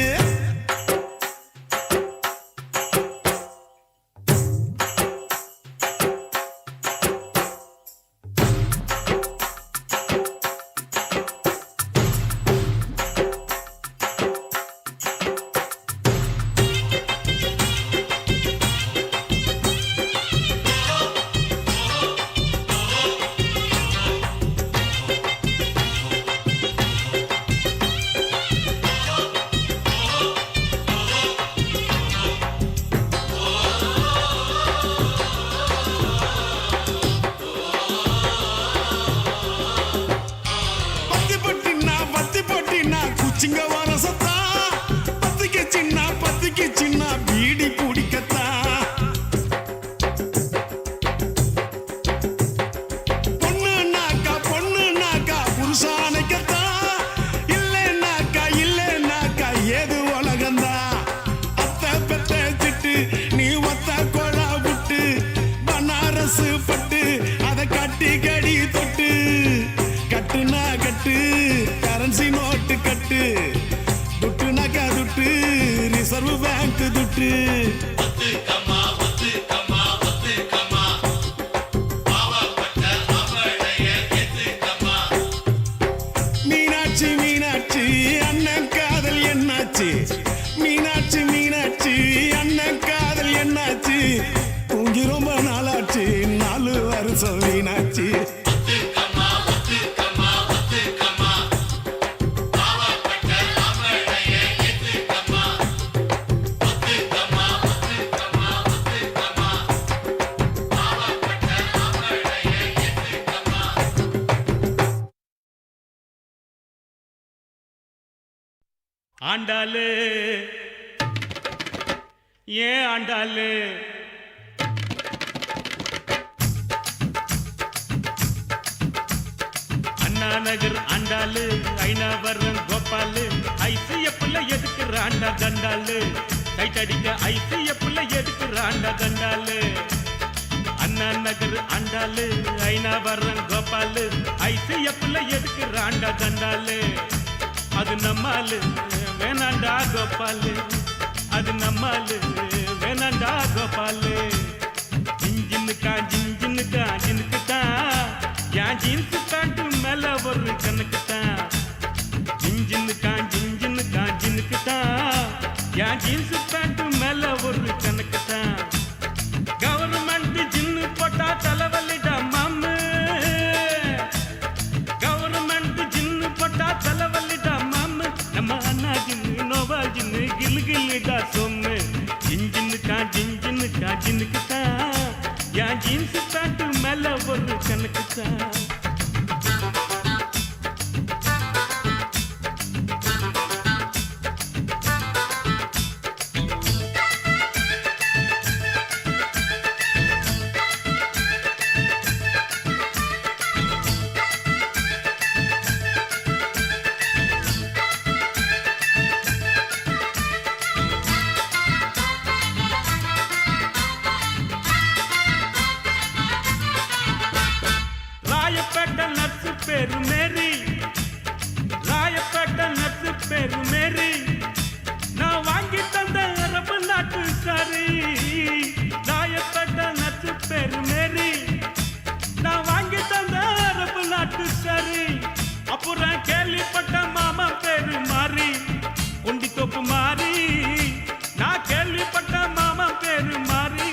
சிங்கவார சத்தா பத்துக்கு சின்ன பீடி குடிக்கத்தா பொண்ணு நாக்கா புருஷானைக்கத்தா இல்லைன்னாக்கா ஏது உலகந்தா அத்தை பெத்த சிட்டு நீ ஒத்த கொழா விட்டு பனாரசு பட்டு அதை கட்டி கடி தொட்டு கட்டுனா கட்டு கரன்சி நோட்டு கட்டு துட்டுனாக்கா துட்டு ரிசர்வ் பேங்க் துட்டு மீனாட்சி அண்ணன் காதல் என்னாச்சு மீனாட்சி அண்ணன் காதல் என்னாச்சு தூங்கி ரொம்ப நாளாச்சு 4 வருஷம் வீணாச்சு ஆண்டாளு ஏன் ஆண்டாளு அண்ணா நகர் ஆண்டாளு ஐநாவரம் கோபாலு ஐசிய புள்ள எதுக்குறாண்டா தண்டாளு டைட் அடிக்க ஐசிய புள்ள எதுக்குறாண்டா தண்டாளு அண்ணா நகர் ஆண்டாளு ஐநாவரம் கோபாலு ஐசிய புள்ள எதுக்குறாண்டா தண்டாளு அது நம்மாலு வேணாண்டா கோபாலு அது நம்மாலு வேணாண்டா கோபாலு ஜின்ஜின்னுக்கு தான் என் ஜீன்ஸு பேண்ட்டு மேல ஒரு கணக்கு தான் ஜின்ஜின்னுக்கு தான் என் ஜீன்ஸு பேண்ட்டு மேல ஒரு கணக்கு தான் கவர்மெண்ட் ஜின்னு போட்டா தலைவலிடா மாமு கவர்மெண்ட் ஜின்னு போட்டா தலைவலிடா மாமு நம்ம அண்ணா ஜின்னு நோவா ஜின்னு கில்லிடா சொம்மு ஜின்ஜின்னுக்கு தான் என் ஜீன்ஸ் பேண்ட் மேல ஒரு கணக்கு தான் ராயப்பேட்டை நட்சு பேரு மேரி நான் வாங்கி தந்த அரபு நாட்டு சாரி ராயப்பேட்டை நட்சு பேரு மேரி நான் வாங்கி தந்த அரபு நாட்டு சாரி அப்புறம் கேள்விப்பட்ட மாமா பேரு மாறி உண்டி தொப்பு மாறி நான் கேள்விப்பட்ட மாமா பேரு மாறி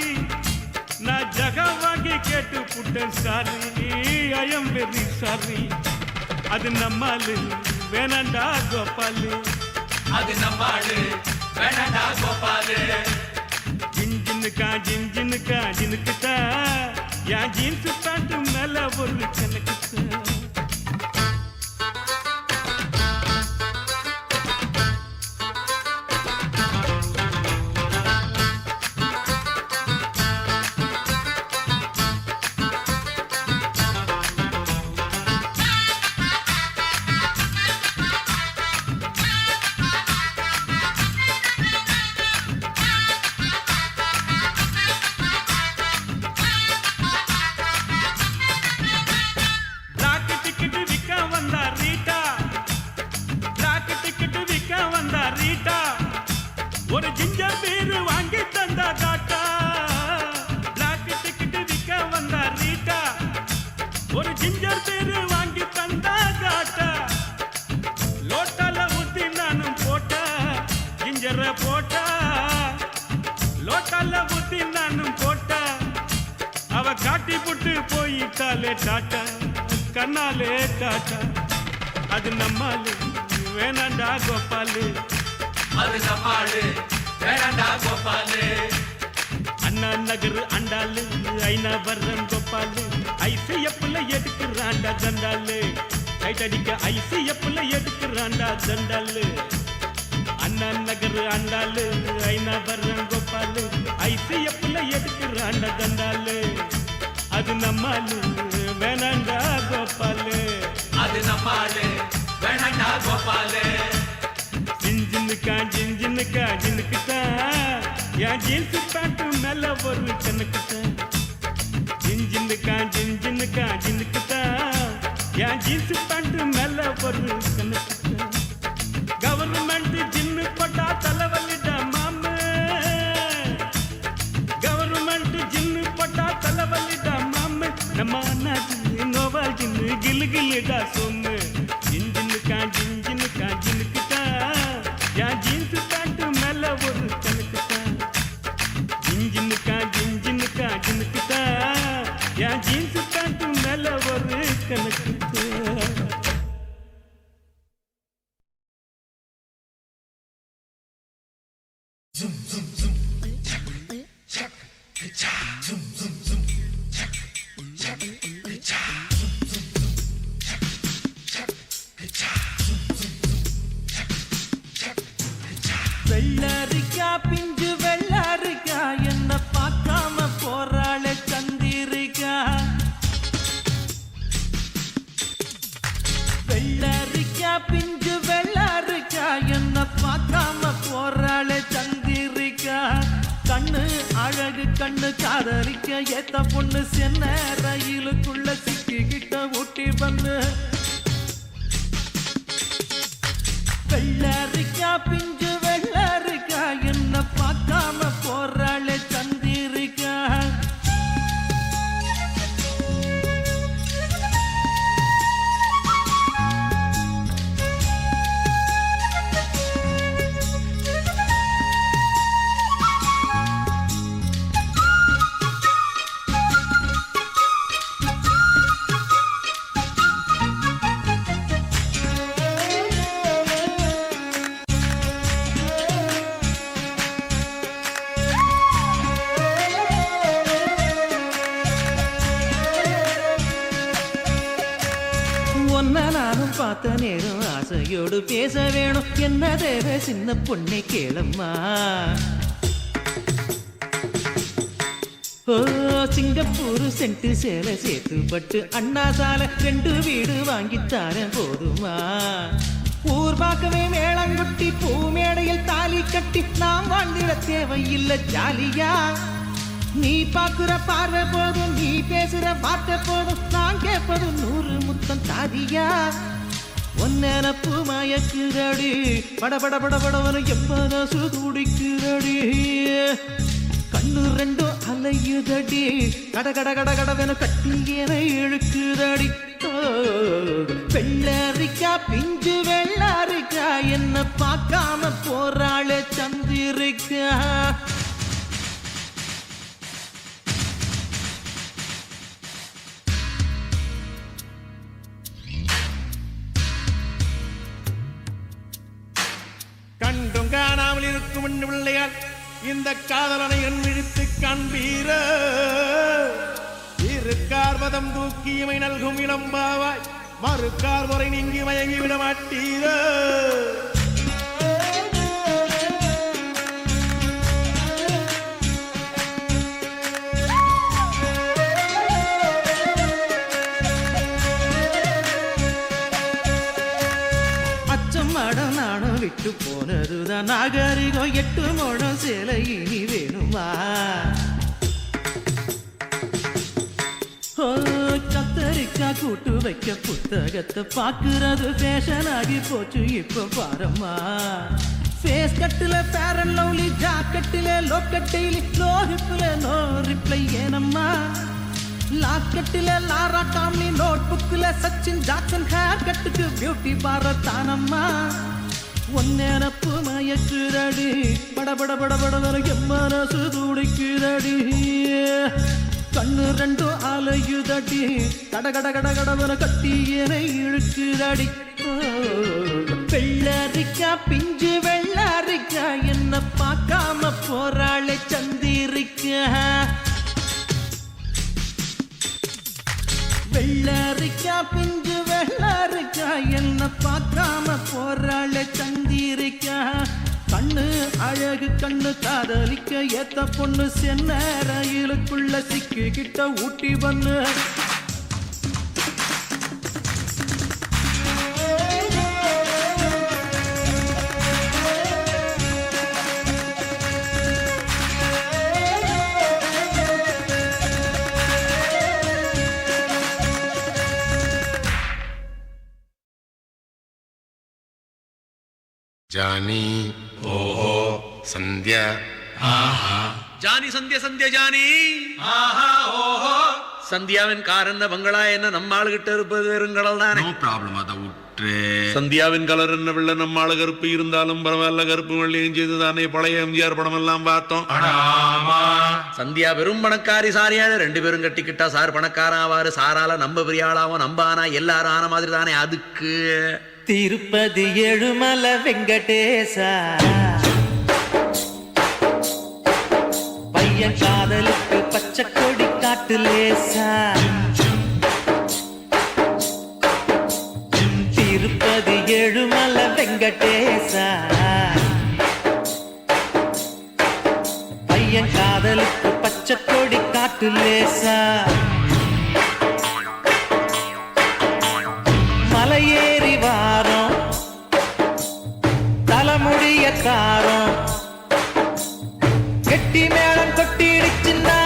நான் ஜக வாங்கி கேட்டு புட்டேன் sorry I am very sorry அது நம்மாலு வேணாண்டா கோபாலு அது நம்மாடு வேணாண்டா கோபாலு ஜின்னுக்கு தான் என் ஜீன்ஸ் பேண்ட் மேல ஒரு கணக்கு தான் ஒரு ஜிஞ்சர் பீர் வாங்கி தந்தா காட்டா பிளாக் டிக்கெட் விற்க வந்தா ரீட்டா ஒரு ஜிஞ்சர் பீர் வாங்கி தந்தா காட்டா லோட்டால ஊத்தி நானும் போட்டா ஜிஞ்சர போட்டா லோட்டால ஊத்தி நானும் போட்டா அவ காட்டி புட்டு போயிட்டாலே டாட்டா கண்ணாலே டாட்டா அது நம்மாலு வேணாண்டா கோபாலு அது நம்மாடு வேணாண்டா கோபாலு அண்ணா நகர் ஆண்டாளு ஐநாவரம் கோபாலு ஐசிய புள்ள எதுக்குறாண்டா தண்டாளு டைட் அடிக்க ஐசிஎஃப்ல எடுக்கிறான்டா தண்டாலு அண்ணா நகர் ஆண்டாளு ஐநாபரம் கோபாலு ஐசிஎஃப்ல எடுக்கிறான்டா தண்டாலு அது நம்மாலு வேணாண்டா கோபாலு அது நம்மாலு வேணாண்டா கோபாலு ஜின்ஜின்னுக்கா ஜின்னுக்குத்தான் என் ஜீன்ஸ் பேண்ட் மேல ஒரு கண்ணுக்குத்தான் ஜின்ஜின்னுக்கா ஜின்னுக்குத்தான் என் ஜீன்ஸ் பேண்ட் மேல ஒரு கண்ணுக்குத்தான் கவர்மெண்ட் ஜின்னு போட்டா தலைவலிடா மாமு கவர்மெண்ட் ஜின்னு போட்டா தலைவலிடா மாமு நம்ம நாட்டு நோவா ஜின்னு கிலு கிலுடா சொன்னு ஜின்ஜின்னுக்கா ஜின்னுக்குத்தான் என் ஜீன்ஸ் பேண்ட் மேல ஒரு கண்ணுக்குத்தான் ஜின்ஜின்னுக்கா ஜின்னுக்குத்தான் என் ஜீன்ஸ் பேண்ட் மேல ஒரு கண்ணுக்குத்தான் வெள்ளரிக்கா பிஞ்சு வெள்ளரிக்கா என்ன பார்க்காம போறாளே சந்திரிக்கா வெள்ளரிக்கா பிஞ்சு வெள்ளரிக்கா என்ன பார்க்காம போறாளே சந்திரிக்கா கண்ணு அழகு கண்ணு காதலிக்க ஏத்த பொண்ணு சென்ன ரயிலுக்குள்ள சிக்கிக்கிட்ட ஊட்டி பண்ணு வெள்ளரிக்கா பிஞ்சு வெள்ளரிக்கா என்ன பார்க்காம போறாளே சந்திரிக்கா ஒன்ன நானும் பார்த்த நேரம் ஆசையோடு பேச வேணும் என்ன தேவை சின்ன பொண்ணை கேளம்மா ஓ சிங்கப்பூர் சென்ட்டு சேலை சேர்த்து பட்டு அண்ணா சாலை 2 வீடு வாங்கித்தாரேன் போதுமா ஊர் பார்க்கவே மேளங்குட்டி பூ மேடையில் தாலி கட்டி நாம் வாழ்ந்திட தேவையில்லை ஜாலியா நீ பாக்குற பார்வை போதும் நீ பேசுற வார்த்தை போதும் நான் கேட்பது 100 முத்தம் தாதியா ஒன்னப்பு மயக்குதடி படபட படபடவனு எப்பனசு துடிக்குதடி கண்ணு 2 அலையுதடி கட கட கட கடவென கட்டியன இழுக்குதடி வெள்ளரிக்கா பிஞ்சு வெள்ளரிக்கா என்ன பார்க்காம போறாளே சந்திரிக்கா கண்டும் காணாமல் இருக்கும் பிள்ளையார் இந்த காதலனை என் விழித்து காண்பீர இருக்கார் மதம் தூக்கியமை நல்கும் இளம்பாவாய் மறுக்கார் முறை நீங்கி மயங்கி விட மாட்டீர விட்டு போனதுதான் நாகரிகம் 8 முழம் சேலை இனி வேணுமா கத்தரிக்கா கூட்டு வைக்க புத்தகத்தை பாக்குறது ஃபேஷன் ஆகி போச்சு இப்ப பாரம்மா ஃபேஸ் கட்டுல ஃபேர் அண்ட் லவ்லி ஜாக்கெட்டில லோக்கட்டையில லோ ஹிப்ல நோ ரிப்ளை ஏனம்மா லாக்கெட்டில லாரா காம்லி நோட் புக்ல சச்சின் ஜாக்சன் ஹேர் கட்டுக்கு பியூட்டி பாரத் தானம்மா ஒன்னப்பு மயக்குதடி படபட படபட எம்மனசு துடிக்குதடி கண்ணு 2 அலையுதடி கட கட கட கடவன கட்டியனை இழுக்குதடி வெள்ளரிக்கா பிஞ்சு வெள்ளரிக்கா என்ன பார்க்காம போறாளே சந்திரிக்கா வெள்ளரிக்கா பிஞ்சு வெள்ளரிக்கா என்ன பார்க்காம போறாளே சந்திரிக்கா கண்ணு அழகு கண்ணு காதலிக்க ஏத்த பொண்ணு சென்ன ரயிலுக்குள்ள சிக்கிக்கிட்ட ஊட்டி பண்ணு ஜானி ஓஹோ சந்தியா ஜானி சந்தியா சந்தியா ஜானி சந்தியாவின் கார் என்ன பங்களா என்ன நம்ம ஆளுகிட்ட இருப்பது வெறுங்கடல் தானே. நோ ப்ராப்ளம், அதை விட்டு. சந்தியாவின் கலர் என்ன வெள்ள நம்ம ஆளு கருப்பு இருந்தாலும் பரவாயில்ல, கருப்பு வெள்ளையும் செய்து தானே பழைய எம்ஜிஆர் படம் எல்லாம் பார்த்தோம். சந்தியா வெறும் பணக்காரி சாரியாடு, 2 பேரும் கட்டிக்கிட்டா சார் பணக்காரன் ஆவாரு, சாரால நம்ம பெரிய ஆளாவும் நம்ம ஆனா எல்லாரும் ஆன மாதிரி தானே. அதுக்கு திருப்பதி ஏழுமலை வெங்கடேசா பையன் காதலுக்கு பச்சை கொடி காட்டு லேசா திருப்பதி ஏழுமலை வெங்கடேசா பையன் காதலுக்கு பச்சை கொடி காட்டு லேசா மலையேறி வாரம் தலைமுடிய காரம் கெட்டி மேளம் கொட்டிடுச்சுன்னா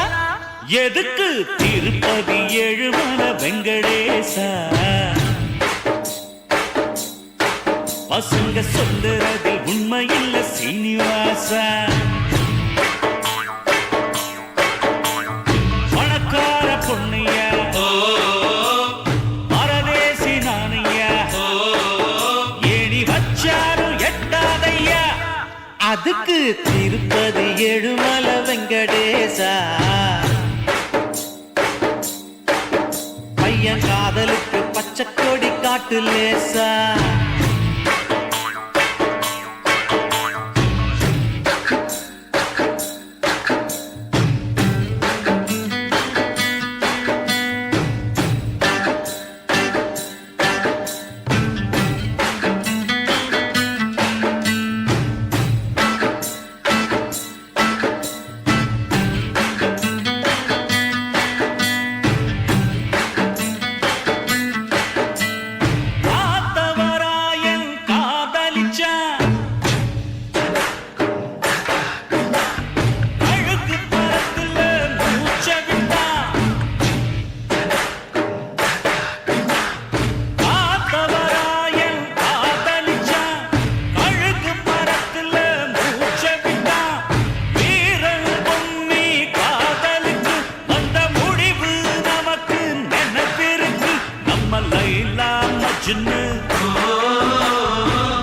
எதுக்கு திருப்பதி ஏழுமலை வெங்கடேசா பசங்க சொல்லுறது உண்மையில்ல சீனிவாசா பணக்கார பொண்ணையா பரதேசி நானையா ஏணி வச்சாரும் எட்டாதையா அதுக்கு திருப்பதி ஏழுமலை வெங்கடேசா பையன் காதலுக்கு பச்சை கொடி காட்டு லேசா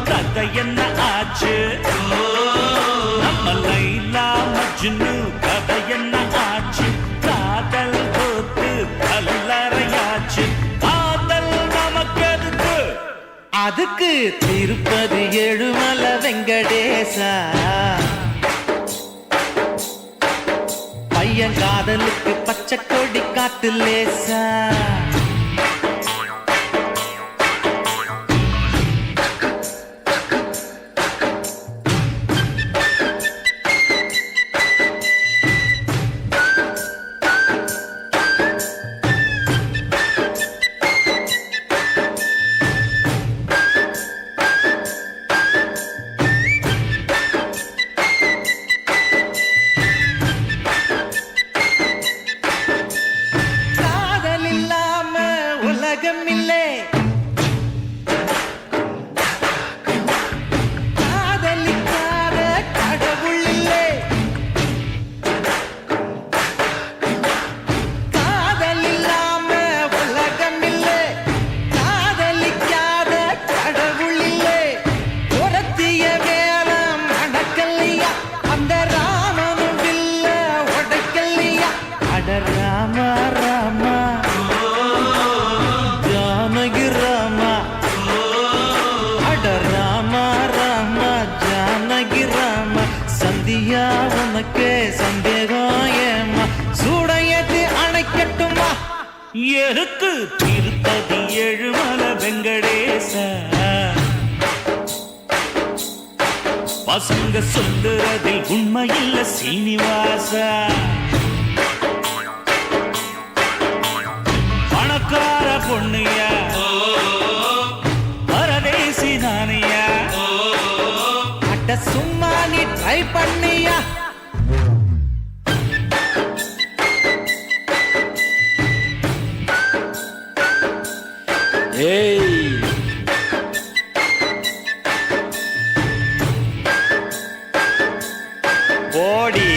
கதை என்ன ஆச்சு நம்ம லைலா மஜ்னு கதை என்ன ஆச்சு காதல் போத்து கல்லறையாச்சு காதல் நமக்கு அதுக்கு திருப்பதி ஏழுமலை வெங்கடேசா பையன் காதலுக்கு பச்சை கொடி காட்டு லேசா எதுக்கு திருப்பதி ஏழுமலை வெங்கடேச பசங்க சொல்லுறதில் உண்மையில்ல சீனிவாசா பணக்கார பொண்ணுயா பரதேசி நானியா அட்ட சும்மா நீ ட்ரை பண்ணியா ஏய் ஓடி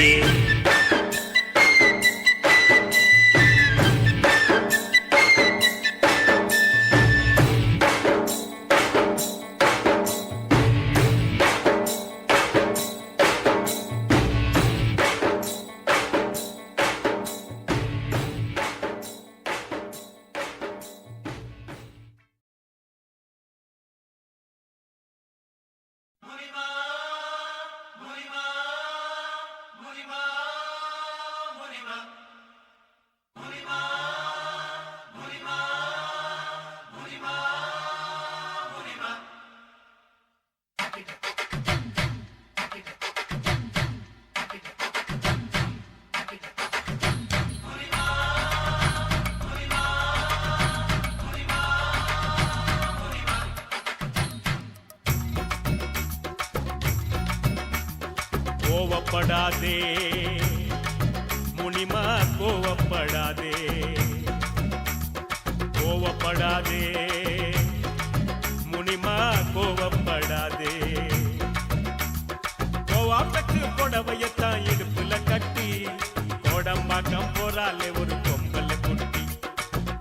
கோவப்படாதே முனிமா கோவப்படாதே கோவப்படாதே முனிமா கோவப்படாதே கோவாப்பட்டு புடவையத்தான் இடுப்புல கட்டி கோடம்பாக்கம் போறாலே ஒரு பொம்பல குட்டி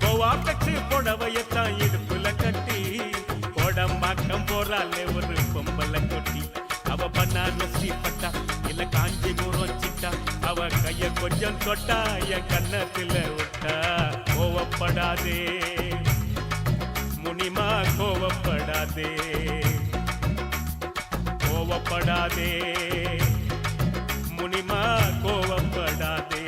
கோவாப்பட்டு புடவையத்தான் இடுப்புல கட்டி கோடம்பாக்கம் போறாலே ஒரு பொம்பல குட்டி அவ பன்னாரசி பட்டா இல்ல காஞ்சிபுரம் சிட்டா அவ கைய கொஞ்சம் தொட்டா என் கண்ணத்துல விட்டா கோவப்படாதே முனிமா கோவப்படாதே கோவப்படாதே முனிமா கோவப்படாதே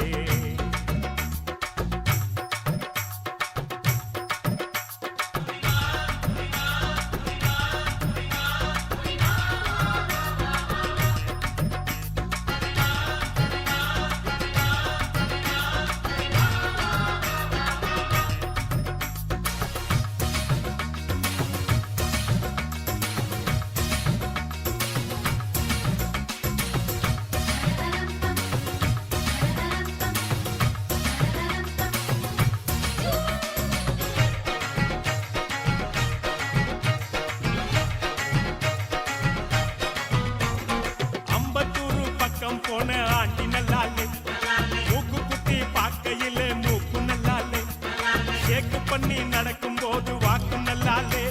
போன ஆண்டி நல்லாலே மூக்கு குத்தி பார்க்கையில மூக்கு நல்லாலே ஷேக்கு பண்ணி நடக்கும் போது வாக்கு நல்லாலே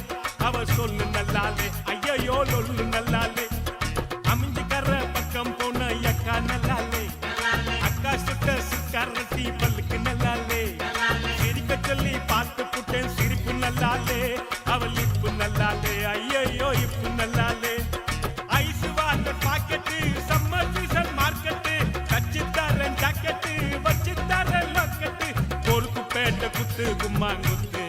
அவ சொல்லு நல்லாலே ஐயோ லொல்லு நல்லாலே அமைஞ்சுக்கற பக்கம் போன அக்கா நல்லாலே அக்கா சுட்ட சுக்காரட்டி பல்லுக்கு நல்லாலே சிரிக்க சொல்லி பார்த்து புட்டேன் சிரிப்பு நல்லாலே அவள் இப்பு நல்லாலே ஐயோ இப்பு நல்லாலே ice water packet summer season market கச்சித்தாரன் ஜாக்கெட்டு வச்சித்தாரன் லொக்கெட்டு பொறுப்பு பேட்ட குத்து கும்மாங்குத்து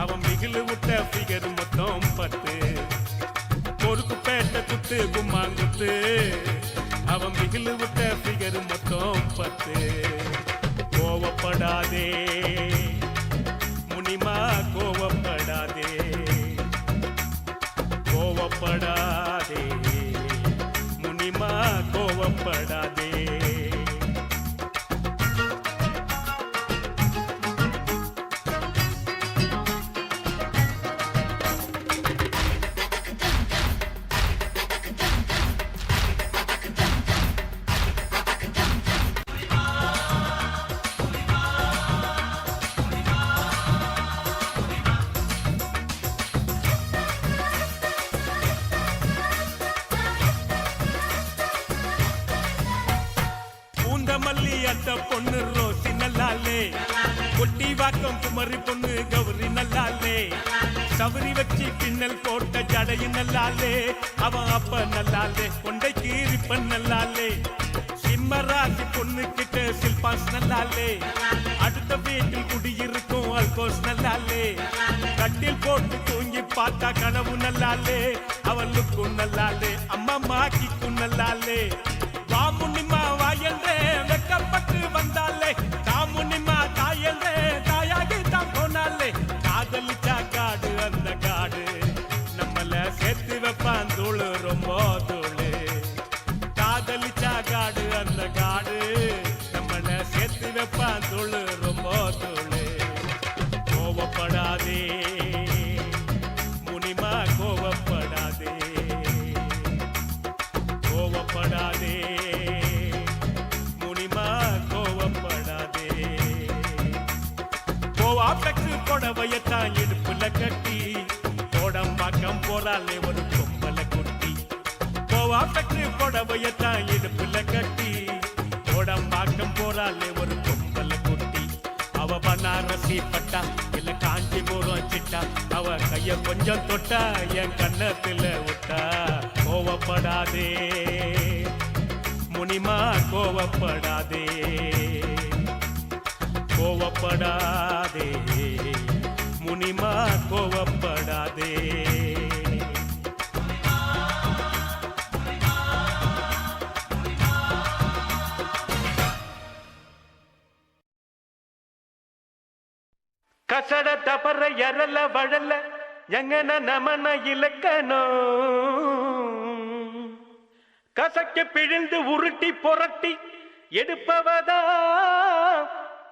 அவன் மிகிலு விட்ட ஃபிகர் மொத்தம் 10 பொறுப்பு பேட்ட குத்து கும்மாங்குத்து அவன் மிகிலு விட்ட ஃபிகர் மொத்தம் 10 கோவப்படாதே முனிமா கோவப்படாதே கோவப்படாதே முனிமா கோவப்படாதே மல்லி அத்த பொண்ணு ரோசி நல்லாலே கொட்டி வாக்கம் குமரி பொண்ணு கௌரி நல்லாலே சவரி வச்சு பின்னல் போட்ட ஜடையும் நல்லாலே அவன் அப்ப நல்லாலே கொண்டை கீரிப்பன் நல்லாலே சிம்மராசி பொண்ணு கிட்ட சில்பாஸ் நல்லாலே அடுத்த வீட்டில் குடியிருக்கும் அல்கோஸ் நல்லாலே கட்டில் போட்டு தூங்கி பார்த்தா கனவு நல்லாலே அவளுக்கும் நல்லாலே அம்மா கிக்கும் நல்லாலே வாமுனிமா வாயன்றே வெக்கப்பட்டு வந்தாலே தாமுனிமா தாயன்றே தாயாகி தான் போனாலே காதலிச்சா காடு அந்த காடு நம்மள சேர்த்து வைப்பான் தூளு ரொம்ப தூளு காதலிச்சா காடு அந்த காடு நம்மள சேர்த்து வைப்பான் தூளு ரொம்ப தூளு கோவப்படாதே முனிமா கோவப்படாதே கோவப்படாதே முனிமா கோவப்படாதே கோவா பெற்று புடவையத்தான் இடுப்புல கட்டி கோடம்பாக்கம் போறாலே ஒரு கொம்பல குட்டி கோவா பெற்று புடவையத்தான் இடுப்புல கட்டி கோடம்பாக்கம் போறாலே ஒரு கொம்பல குட்டி அவ பனாரசி பட்டா இல்ல காஞ்சிபுரம் சிட்டா அவ கைய கொஞ்சம் தொட்டா என் கண்ணத்துல விட்டா கோவப்படாதே முனிமா கோவப்படாதே கோவப்படாதே முனிமா கோவப்படாதே கசட தபர எரல வழல எங்கன நமன இலக்கணோ கசக்க பிழிந்து உருட்டி புரட்டி எடுப்பவதா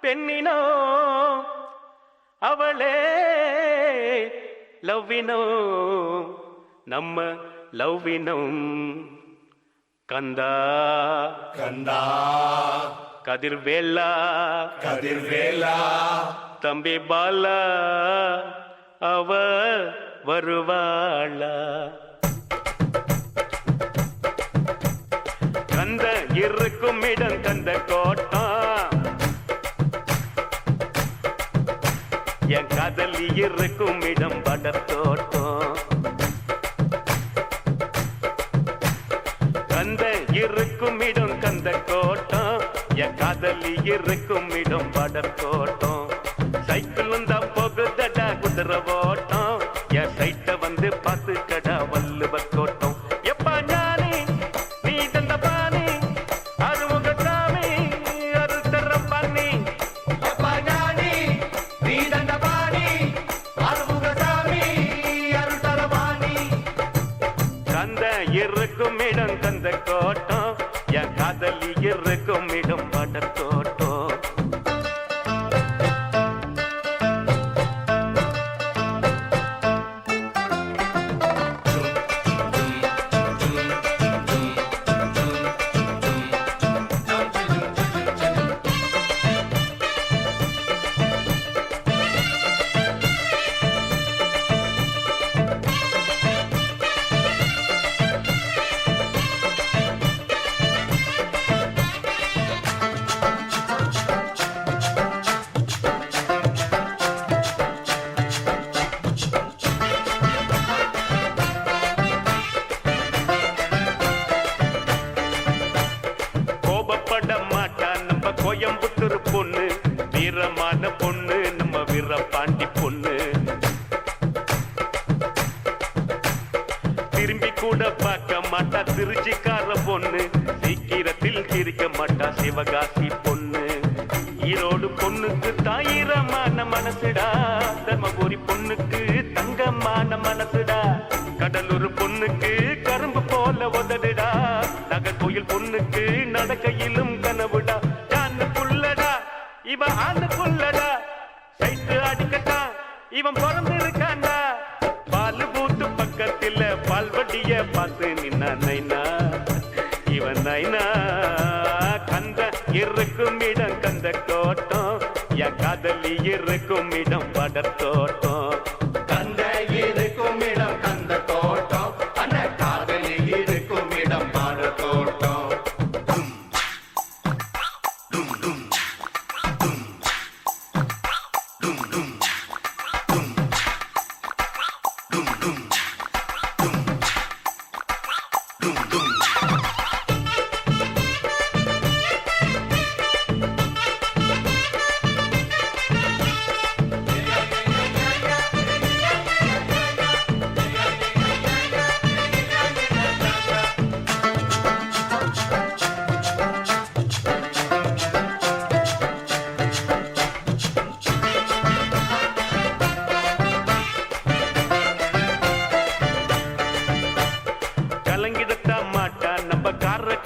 பெண்ணினோ அவளே லவ்வினோ நம்ம லவ்வினம் கந்தா கந்தா கதிர்வேலா கதிர்வேலா தம்பி பாலா அவ வருவாளா கந்த இருக்கும் இடம் கந்த கோட்டம் என் காதலி இருக்கும் இடம் படத்தோட்டம் கந்த இருக்கும் இடம் கந்த கோட்டம் என் காதலி இருக்கும் இடம் படத்தோட்டம் சைக்கிளும் தான் போகுதடா குதிரை ஓட்டம் என் சைட்ட வந்து பார்த்து கடா வள்ளுவர் கோட்டம் எப்பா ஞானி நீ தந்த பாணி அருமுக சாமி அருத்தர பண்ணி எப்பா ஞானி நீ தந்த பாணி அருமுக சாமி அருள்தரபாணி கந்த இருக்கும் இடம் கந்த கோட்டம் என் காதலி இருக்கும் இடம் படத்தோட்டம் கோயம்புத்தூர் பொண்ணு வீரமான பொண்ணு நம்ம வீரபாண்டி பொண்ணு திரும்பி கூட பார்க்க மாட்டா திருச்சிக்கார பொண்ணு சீக்கிரத்தில் சிரிக்க மாட்டா சிவகாசி பொண்ணு ஈரோடு பொண்ணுக்கு தாயிரமான மனசுடா தர்மபுரி பொண்ணுக்கு தங்கமான மனசுடா கடலூர் பொண்ணுக்கு கரும்பு போல உதடுடா நகர்கோயில் பொண்ணுக்கு நடக்கையிலும் கனவுடா இவன் ஆண்டு புள்ளடா சைட்டு அடிக்கட்டா இவன் பிறந்து இருக்காண்டா பால் பூத்து பக்கத்தில் பால்வடிய பார்த்து நின்னா நைனா இவன் நைனா கந்த இருக்கும் இடம் கந்த கோட்டம் என் காதலி இருக்கும் இடம் படத்தோட்டம் கந்த இருக்கும் இடம் கந்த கோட்டம் அந்த காதலி இருக்கும் இடம் பாடத்தோட்டம்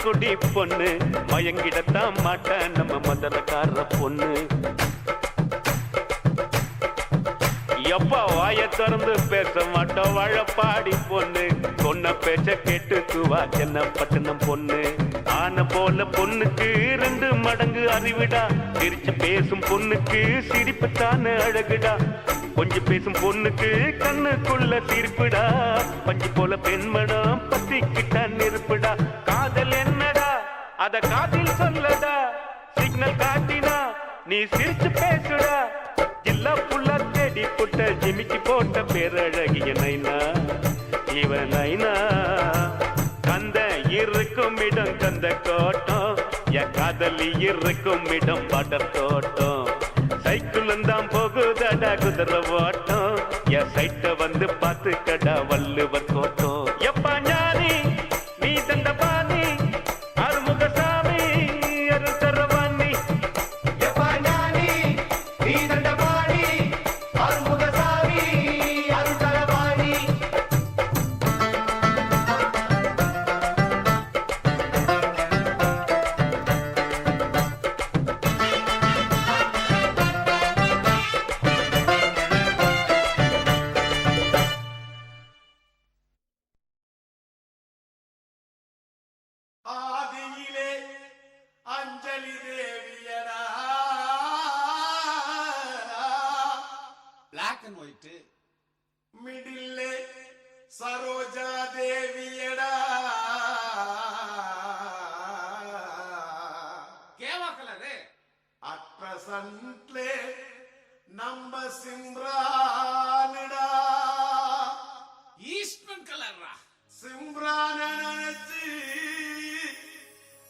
குடி பொண்ணு மயங்கிடத்தான் மாட்டேன் நம்ம மதுரக்கார பொண்ணு எப்பா வாய திறந்து பேச மாட்டோம் வாழப்பாடி பொண்ணு சொன்ன பேச்ச கேட்டு துவா சென்ன பட்டணம் பொண்ணு ஆன போல பொண்ணுக்கு 2 மடங்கு அறிவிடா சிரிச்சு பேசும் பொண்ணுக்கு சிரிப்பு தானே அழகுடா கொஞ்சம் பேசும் பொண்ணுக்கு கண்ணுக்குள்ள சிரிப்புடா பஞ்சு போல பெண்மடம் பத்திக்கிட்ட நெருப்புடா காதல் என்னடா அத காதில் சொல்லடா சிக்னல் காட்டினா நீ சிரிச்சு பேசுடா எல்லா புள்ள தேடி புட்ட ஜிமிக்கி போட்ட பேரழகிய நைனா இவன் நைனா கந்த இருக்கும் இடம் கந்த கோட்டம் என் காதலி இருக்கும் இடம் படர் தோட்டம் சைக்கிள் தான் போகுதடா குதிரை ஓட்டம் என் சைட்ட வந்து பார்த்து கடா வள்ளுவர் கோட்டம் எப்பா ஞானி நீ தந்த பாணி அருமுகசாமி அருள் தரவாணி எப்பா ஞானி நீ தந்த பாணி அருமுகசாமி அருள் தரவாணி ஆதியிலே அஞ்சலி தேவியடா பிளாக் அண்ட் ஒயிட் மிடில்லே சரோஜா தேவியடா கேவா கலரு அட் பிரசன்ட்லே நம்ம சிம்ரானுடா ஈஸ்ட்மன் கலர்ரா சிம்ரான நினைச்சு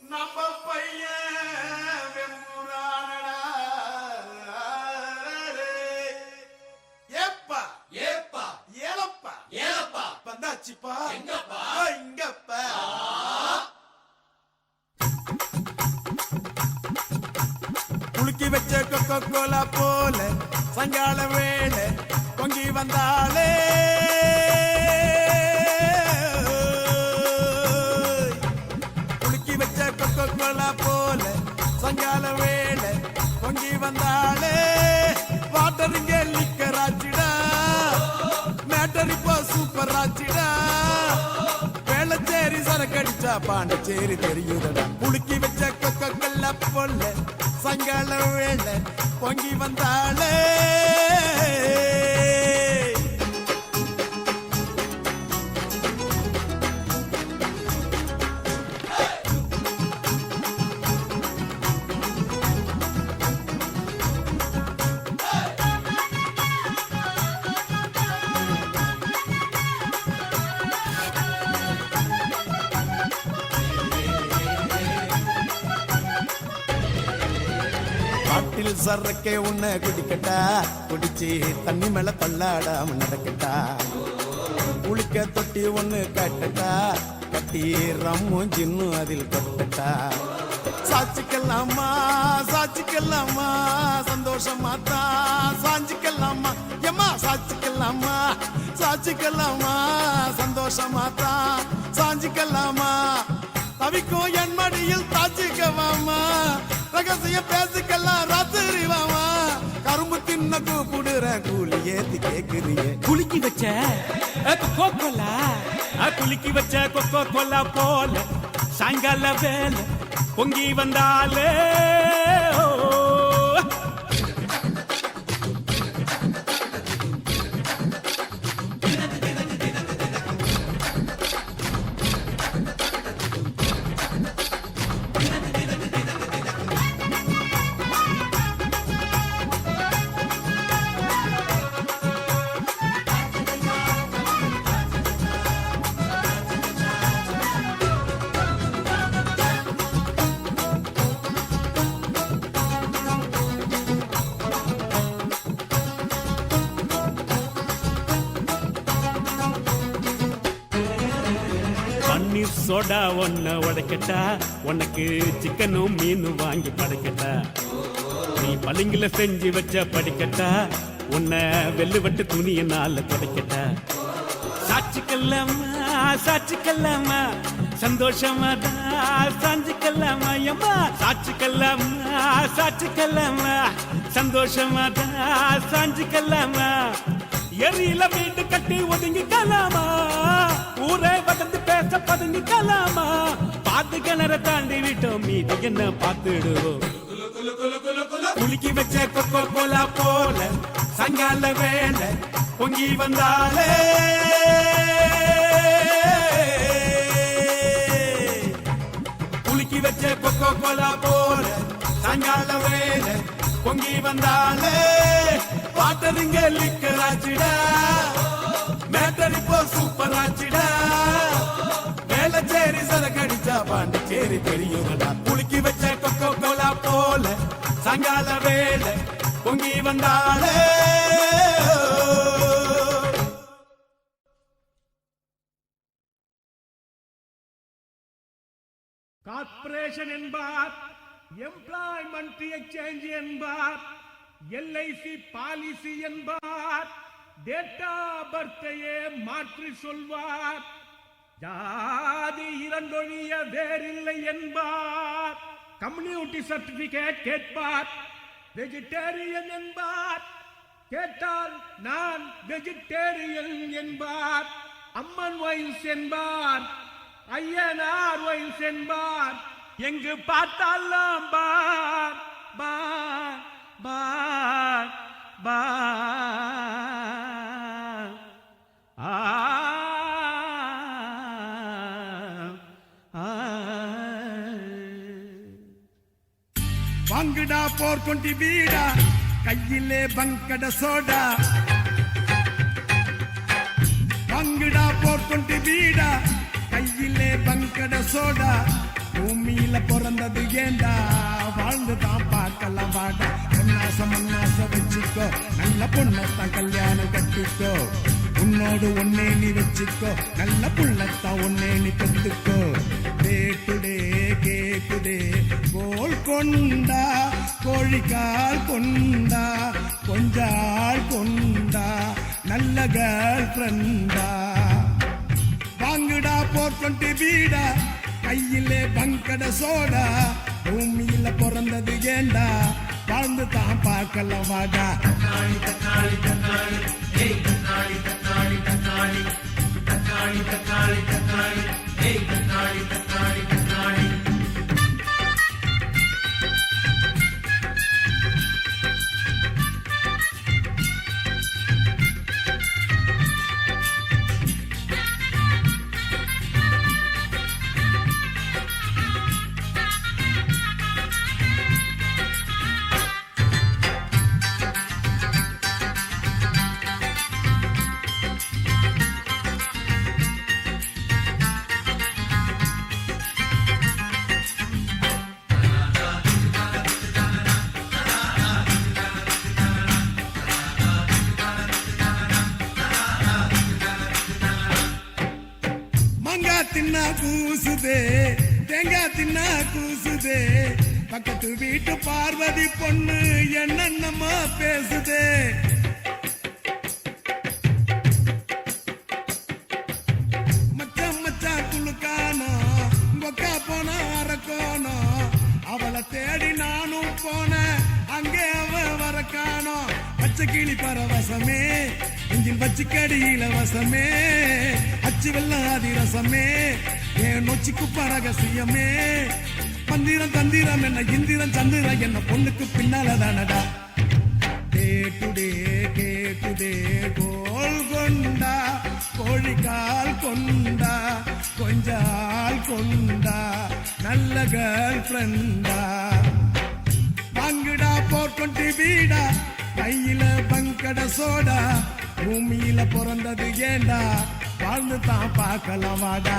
நம்ம பையன் வெம்புரானடா ஏப்பா ஏப்பா ஏலப்பா ஏலப்பா வந்தாச்சுப்பா எங்கப்பா? இங்கப்பா குலுக்கி வச்ச கொக்கோ கோலா போல சங்கால வேளை பொங்கி வந்தாளே குலுக்கி வச்ச கொக்கோ கோலா போல சங்கால வேளை பொங்கி வந்தாளே வாட்டருங்க லிக்கர் ஆச்சுடா மேட்டர் இப்போ சூப்பர் ஆச்சுடா வேளச்சேரி சரக்கடிச்சா பாண்டச்சேரி தெரியுதடா புளுக்கி வச்ச கொக்கல்ல பொல்ல சங்கால வேளை பொங்கி வந்தாளே காட்டில் சரக்கே உன்னை குடிக்கட்டா குடிச்சு தண்ணி மேல தள்ளாடாம நடக்கட்டா குளிக்க தொட்டி ஒண்ணு கட்டட்டா கட்டி ரம்மும் ஜின்னும் அதில் கொட்டட்டா சாச்சிக்கலாமா சாச்சிக்கலாமா சந்தோஷமா தான் சாஞ்சிக்கலாமா எம்மா சாச்சிக்கலாமா சாச்சிக்கலாமா சந்தோஷமா தான் சாஞ்சிக்கலாமா தவிக்கும் என் மடியில் தாச்சிக்கவாமா ரகசியம் பேசிக்கலாம் ராத்திரி வாமா கரும்பு தின்ன கூப்பிடுற கூலி ஏத்தி கேக்குறியே குலுக்கி வச்ச கொக்கோ கோலா குலுக்கி வச்ச கொக்கோ கோலா போல சாயங்கால வேலை பொங்கி வந்தாலே பன்னீர் சோடா ஒன்ன உடைக்கட்டா உனக்கு சிக்கனும் மீனும் வாங்கி படைக்கட்டா நீ பளிங்குல செஞ்சு வச்ச படிக்கட்டா உன்னை வெள்ளு வட்டு துணியினால துடைக்கட்டா சாட்சிக்கல்லாமா சாட்சிக்கல்லாமா சந்தோஷமா தான் சாஞ்சிக்கல்லாமா அம்மா சாட்சிக்கல்லாமா சாட்சிக்கல்லாமா சந்தோஷமா தான் சாஞ்சிக்கல்லாமா எரியில வீடு கட்டி ஒதுங்கிக்கலாமா ஊரே வளர்ந்து பேச பதுங்கிக்கலாமா பாத்து கிணற தாண்டி விட்டோம் மீது என்ன பார்த்துடுவோம் குலுக்கி வச்ச கொக்கோ கோலா போல சாயங்கால வேலை பொங்கி வந்தாலே குலுக்கி வச்ச கொக்கோ கோலா போல சாயங்கால வேலை பொங்கி வந்தாலே பாட்டருங்க லிக்கராச்சிடா மேட்டரி போ சூப்பர் ஆச்சிடா வேளச்சேரி சரக்கடிச்சா பாண்டிச்சேரி பெரியவடா குலுக்கி வச்ச கொக்கோ கோலா போல சாயங்கால வேலை பொங்கி வந்தாலே கார்ப்பரேஷன் என்பார் எம்ப்ளாய்மெண்ட் எக்ஸ்சேஞ்ச் என்பார் எல்ஐசி பாலிசி என்பார் டேட்டா பர்த்தையே மாற்றி சொல்வார் ஜாதி இரண்டொழிய வேறில்லை என்பார் கம்யூனிட்டி சர்டிபிகேட் கேட்பார் வெஜிடேரியன் என்பார் கேட்டால் நான் வெஜிடேரியன் என்பார் அம்மன் வயசு என்பார் ஐயனார் வயசு என்பார் எங்கு பார்த்தாலும் பார் பார் பார் பார் ஆ வாங்குடா போர் கொண்டி வீடா கையிலே பங்கட சோடா வாங்குடா போர் கொண்டி வீடா கையிலே பங்கட சோடா பூமியில பிறந்தது ஏண்டா வாழ்ந்து தான் பார்க்கலாம் வாடா பொன்னாசம் மண்ணாசம் வச்சுக்கோ நல்ல பொண்ணத்தான் கல்யாணம் கட்டிக்கோ உன்னோடு ஒன்னே நீ வச்சுக்கோ நல்ல புள்ளத்தான் ஒன்னே நீ கத்துக்கோ கேட்டுடே கேக்குதே கோல் கொண்டா கோழிக்கால் கொண்டா கொஞ்சாள் கொண்டா நல்ல கேர்ள் ஃப்ரெண்டா வாங்குடா போர் கொண்டு வீடா கையிலே பங்கட சோடா பூமியில பிறந்தது ஏண்டா வாழ்ந்து தான் பார்க்கலாம் வாடா தின்னா கூசுதே தேங்காய் தின்னா கூசுதே பக்கத்து வீட்டு பார்வதி பொண்ணு என்னென்னமா பேசுதே மச்சான் மச்சான் குளுக்கானோ கொக்கா போன அரக்கோனோ அவளை தேடி நானும் போன அங்கே அவ வரக்கானோ பச்சை கிளி பரவசமே இஞ்சில் வச்சுக்கடி இலவசமே அச்சு வெள்ளம் அதிரசமே என் நொச்சிக்கு பரகசியமே மந்திரம் தந்திரம் என்ன இந்திரம் சந்திரம் என்ன பொண்ணுக்கு பின்னால தானடா கேட்டுடே கேட்டுடே கோல் கொண்டா கோழிக்கால் கொண்டா கொஞ்சால் கொண்டா நல்ல கேர்ள் ஃப்ரெண்டா வாங்குடா போர் கொண்டு வீடா கையில பங்கட சோடா பூமியில பிறந்தது ஏண்டா வாழ்ந்து தான் பார்க்கலாம் வாடா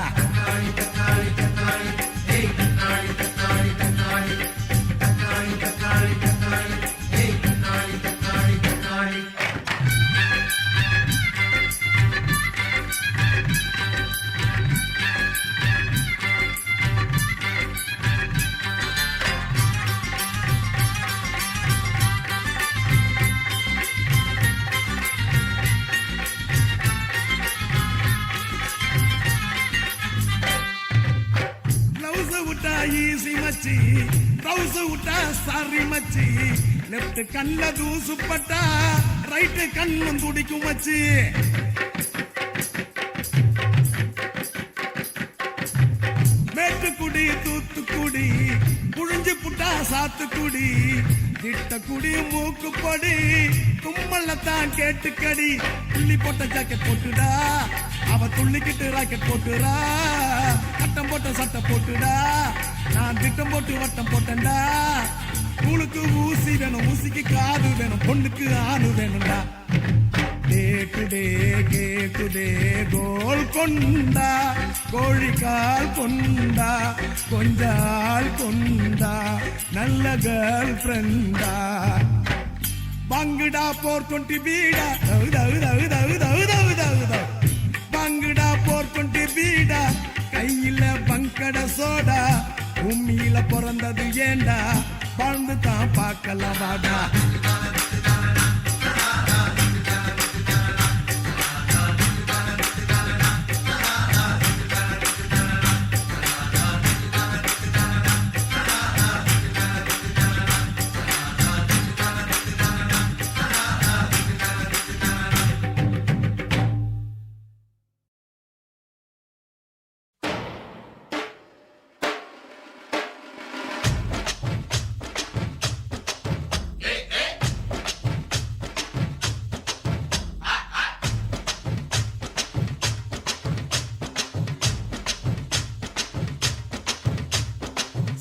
விட்டா ஈசி மச்சி ட்ரவுஸ் விட்டா சாரி மச்சி லெஃப்ட் கண்ல தூசு பட்டா ரைட் கண்ணும் துடிக்கும் மச்சி மேட்டுக்குடி தூத்துக்குடி புழிஞ்சு புட்டா சாத்துக்குடி திட்டக்குடி மூக்குப்படி தும்மல்லத்தான் கேட்டுக்கடி துள்ளி போட்ட ஜாக்கெட் போட்டுடா அவ துள்ளிக்கிட்டு ராக்கெட் போட்டுடா கட்டம் போட்ட சட்டை போட்டுடா நான் திட்டம் போட்டு வட்டம் போட்டேன்டா கூழுக்கு ஊசி வேணும் ஊசிக்கு காது வேணும் பொண்ணுக்கு ஆணு வேணும்டா கேக்குதே கேக்குதே கோல் கொண்டா கோழிக்கால் கொண்டா கொஞ்சால் கொண்டா நல்ல கேர்ள் ஃப்ரெண்டா பங்குடா 420 பீடா பங்குடா 420 பீடா கையில பங்கட சோடா உம்மியில பிறந்தது ஏண்டா வாழ்ந்து தான் பார்க்கலாம் வாடா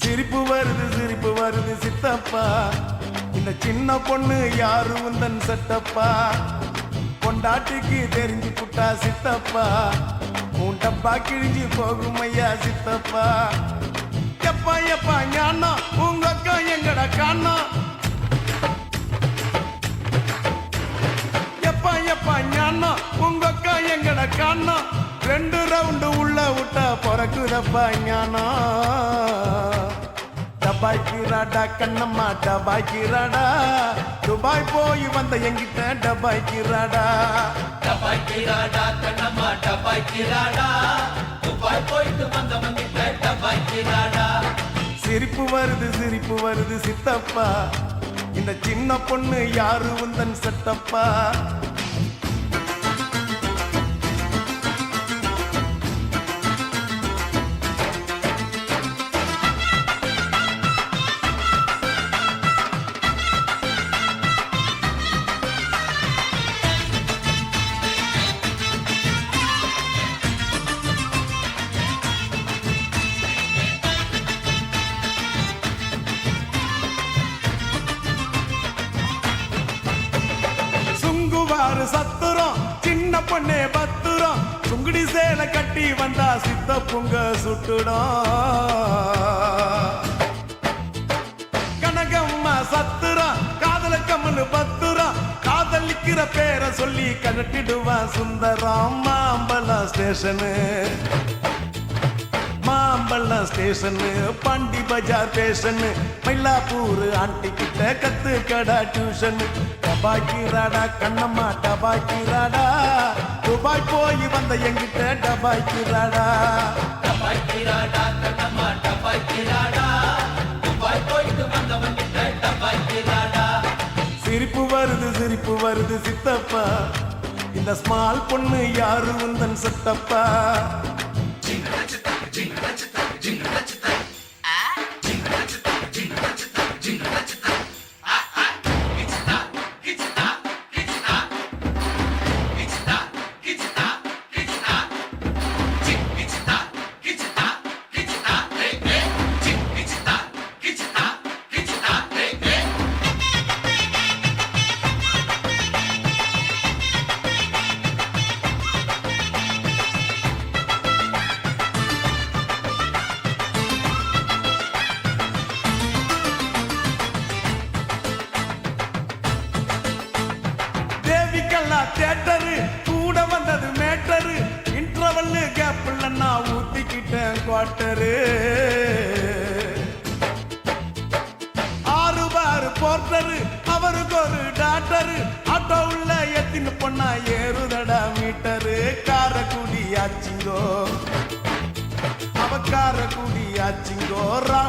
சிரிப்பு வருது சித்தப்பா இந்த சின்ன பொண்ணு யாரு உந்தன் செட்டப்பா பொண்டாட்டிக்கு தெரிஞ்சு புட்டா சித்தப்பா உன் டப்பா கிழிஞ்சு போகும் ஐயா சித்தப்பா எப்பா எப்பா ஞானா உங்க அக்கா எங்கடா காணா எப்பா எப்பா ஞானா உங்க அக்கா எங்கடா காணா 2 ரவுண்டு உள்ள விட்டா பிறக்குதப்பா ஞானா டபாய்க்கிறாடா கண்ணம்மா டபாய்க்கிறாடா துபாய் போய் வந்த எங்கிட்ட டபாய்க்கிறாடா டபாய்க்கிறாடா கண்ணம்மா டபாய்க்கிறாடா துபாய் போயிட்டு வந்தவங்கிட்ட டபாய்க்கிறாடா சிரிப்பு வருது சித்தப்பா இந்த சின்ன பொண்ணு யாரு உந்தன் செட்டப்பா சத்துரம் சின்ன பொண்ணே பத்துரம் சுங்குடி சேலை கட்டி வந்தா சித்தப்புங்க சுட்டுடும் கனகம்மா சத்துரம் காதல கம்மனு பத்துரம் காதலிக்கிற பேரை சொல்லி கனட்டிடுவான் சுந்தரம் மாம்பழம் ஸ்டேஷனு பாண்டி பஜார் ஸ்டேஷனு மயிலாப்பூர் ஆண்டி கிட்ட கத்து கடா டியூஷன் டபாய்க்கிறாடா கண்ணம்மா டபாய்க்கிறாடா துபாய் போய் வந்த எங்கிட்ட டபாய்க்கிறாடா டபாய்க்கிறாடா கண்ணம்மா டபாய்க்கிறாடா துபாய் போயிட்டு வந்தவங்கிட்ட டபாய்க்கிறாடா சிரிப்பு வருது சித்தப்பா இந்த ஸ்மால் பொண்ணு யாரு உந்தன் செட்டப்பா தியேட்டரு கூட வந்தது மேட்டரு இன்டர்வல் கேப்ல நான் ஊத்திக்கிட்டேன் குவார்டரு 6 பார் போர்ட்டரு அவருக்கு ஒரு டாக்டரு ஆட்டோ உள்ள எத்தின்னு பொண்ணா ஏறுதடா மீட்டரு காரக்குடி ஆச்சிங்கோ அவ காரக்குடி ஆச்சுங்கோ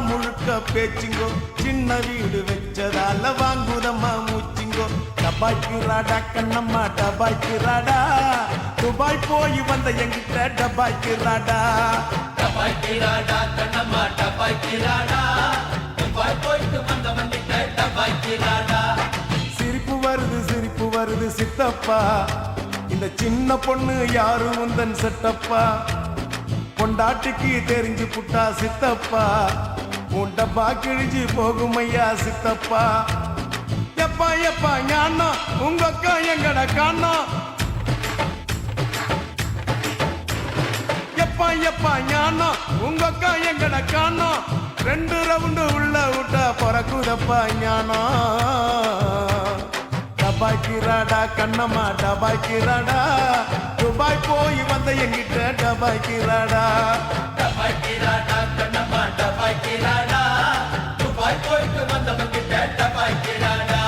முழுக்க பேச்சுங்கோ சின்ன வீடு வச்சதால வாங்குதம்மா மூச்சுங்கோ டபாய்க்குறாடா கண்ணம்மா டபாய்க்குறாடா துபாய் போய் வந்த எங்கிட்ட டபாய்க்குறாடா டபாய்க்கிறாடா கண்ணம்மா டபாய்க்கிறாடா துபாய் போயிட்டு வந்தவன் கிட்ட டபாய்க்கிறாடா சிரிப்பு வருது சித்தப்பா இந்த சின்ன பொண்ணு யாரு உந்தன் செட்டப்பா பொண்டாட்டிக்கு தெரிஞ்சு புட்டா சித்தப்பா உன் டப்பா கிழிஞ்சு போகும் ஐயா சித்தப்பா எப்பா எப்பா ஞானம் உங்க அக்கா எங்கட காணோம் எப்பா எப்பா ஞானம் உங்க அக்கா எங்கட காணோம் 2 ரவுண்டு உள்ள விட்டா பறக்குதப்பா ஞானம் டபாய்க்கிறாடா கண்ணம்மா டபாய்க்கிறாடா துபாய் போய் வந்த எங்கிட்ட டபாய்க்கிறாடா டபாய்க்கிறாடா கண்ணம்மா டபாய்க்கிறாடா துபாய் போயிட்டு வந்தவன் கிட்ட டபாய்க்கிறாடா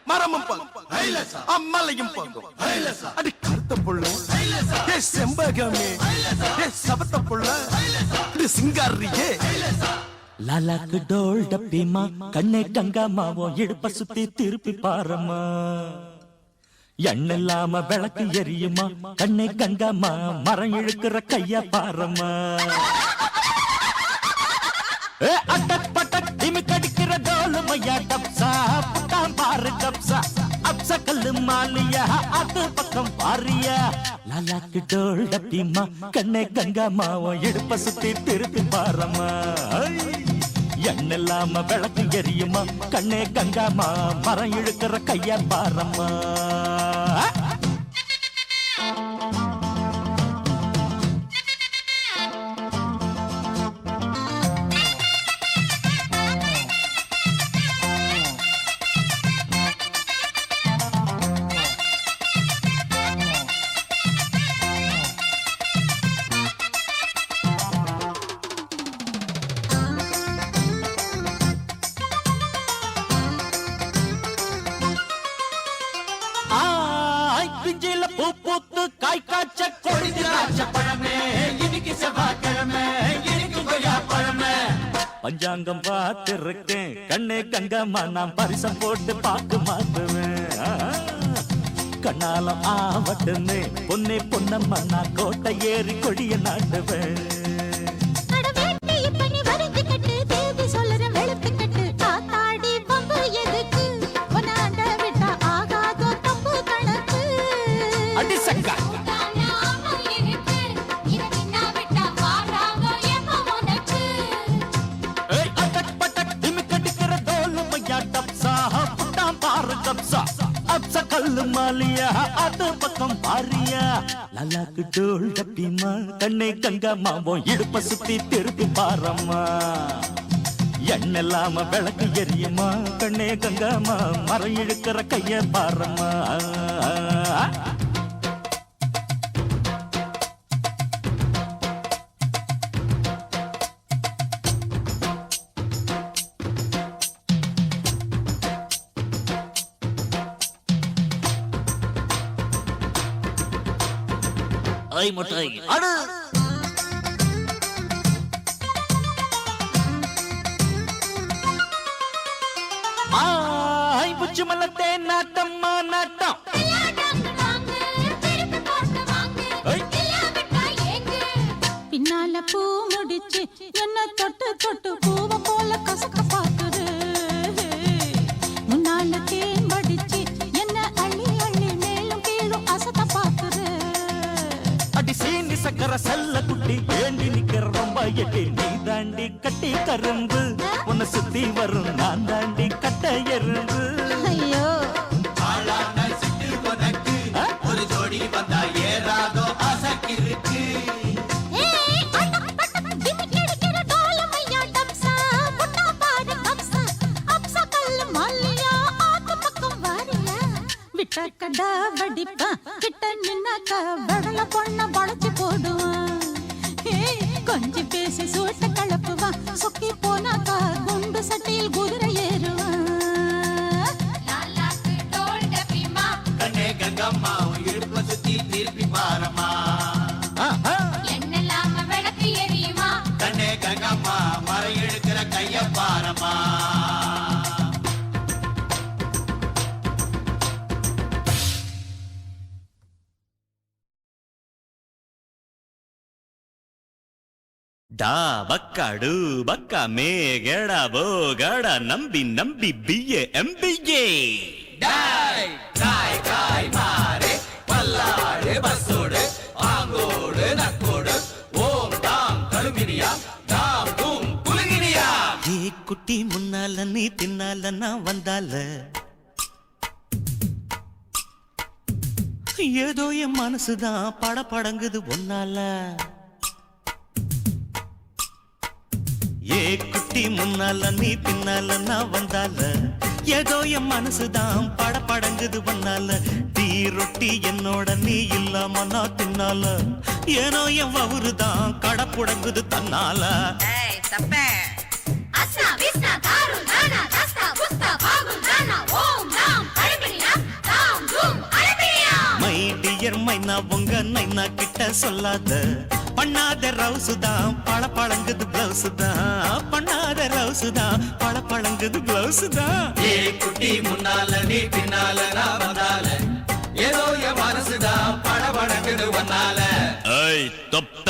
மரமும் அம்மலையும் அடி கருத்த புள்ள செம்பகமே சபத்த புள்ள சிங்காரியே லாலாக்கு டோல் டப்பிமா கண்ணே கங்கா மாவோ இடுப்ப சுத்தி திருப்பி பாரம்மா எண்ணில்லாம விளக்கு எரியுமா கண்ணே கங்காமா மரம் இழுக்கிற கைய பாரம்மா அட்டக் பட்டக் திமிக்கடிக்கிற டோலுமையா டப்சா புட்டாம் பாரு கப்சா அப்ச கல்லு மாலியா அது பக்கம் பாரியா லாலாக்கு டோல் டப்பிமா கண்ணே கங்காமாவோ இடுப்ப சுத்தி திருப்பி பாரம்மா எண்ணில்லாம விளக்கு எரியுமா கண்ணே கங்காமா மரம் இழுக்கிற கைய பாரம்மா பஞ்சாங்கம் பார்த்திருக்கேன் கண்ணே கங்கம்மா நான் பரிசம் போட்டு பார்க்க மாட்டுவேன் கண்ணாலம் ஆவட்டுன்னு பொன்னே பொன்னம்மா நான் கோட்டை ஏறி கொடிய நாட்டுவேன் அடி சக்கா கல்லு மாலியா அது பக்கம் பாரியா லல்லாக்கு டோல் டப்பிமா கண்ணே கங்காமாவோ இடுப்ப சுத்தி திருப்பி பாரம்மா எண்ணெல்லாம விளக்கு எரியுமா கண்ணே கங்காமா மரம் இழுக்கிற கைய பாரம்மா முட்டை அடு புச்சு மல்லத்தே நாட்டம்மா நாட்டம் பின்னால பூ முடிச்சு என்ன தொட்டு தொட்டு பூவ போல கசக்க பாக்குது முன்னால தேன் வடிச்சு என்ன அள்ளி அள்ளி மேலும் கீழும் அசத்த பாக்குது அடி சீனி சக்கர செல்ல குட்டி ஏண்டி நிக்கிற ரொம்ப எட்டி நீ தாண்டி கட்டி கரும்பு உன்னை சுத்தி வரும் நான் தாண்டி கட்ட எறும்பு ஐயோ ஒரு ஜோடி வந்தா ஏறாதோ அசக்கிருக்கு கிட்ட கடா வடிப்பான் கிட்ட நின்னாக்கா வடல பொண்ண வளைச்சு போடுவான் கொஞ்சம் பேசி சூட்ட கலப்புவான் சொக்கி போனாக்கா குண்டு சட்டியில் குதிரை ஏறுவான் கண்ணே கங்கம்மா இடுப்ப சுத்தி திருப்பி பாரம்மா என்னெல்லாம விளக்கு எரியுமா கண்ணே கங்கம்மா மரம் எடுக்கிற கைய பாரம்மா ಡಾ ಬಕ್ಕ ಡು ಬಕ್ಕ ಮೇ ಗೆಡ ಬೋ ಗಡ ನಂಬಿ ನಂಬಿ ಬಿಯೆ ಎಂಬಿಯೆ டாய் காய் காய் மாறே பல்லாடு பஸ்ஸோடு ஆங்கோடு நக்கோடு ஓம் தாம் கருமினியா தாம் தூம் குலுங்கினியா ஏ குட்டி முன்னால நீ தின்னால நான் வந்தால ஏதோ என் மனசுதான் படபடங்குது ஒன்னால ஏ குட்டி முன்னால நீ பின்னால நான் வந்தால ஏதோ என் மனசுதான் படபடங்குது ஒன்னால டீ ரொட்டி என்னோட நீ இல்லாம நான் தின்னால ஏனோ என் வவுறுதான் கடப்புடங்குது தன்னால மை டியர் மைனா உங்க நைனா கிட்ட சொல்லாத பண்ணாத ரவுசுதான் பழ பழங்குது பிளவுஸ் தான் பண்ணாத ரவுசுதான் பழ பழங்குது பிளவுஸ் தான் ஏ குட்டி முன்னால நீ பின்னால நான் வந்தால ஏதோ என் மனசுதான் படபடங்குது வந்தால ஐய் தொப்ப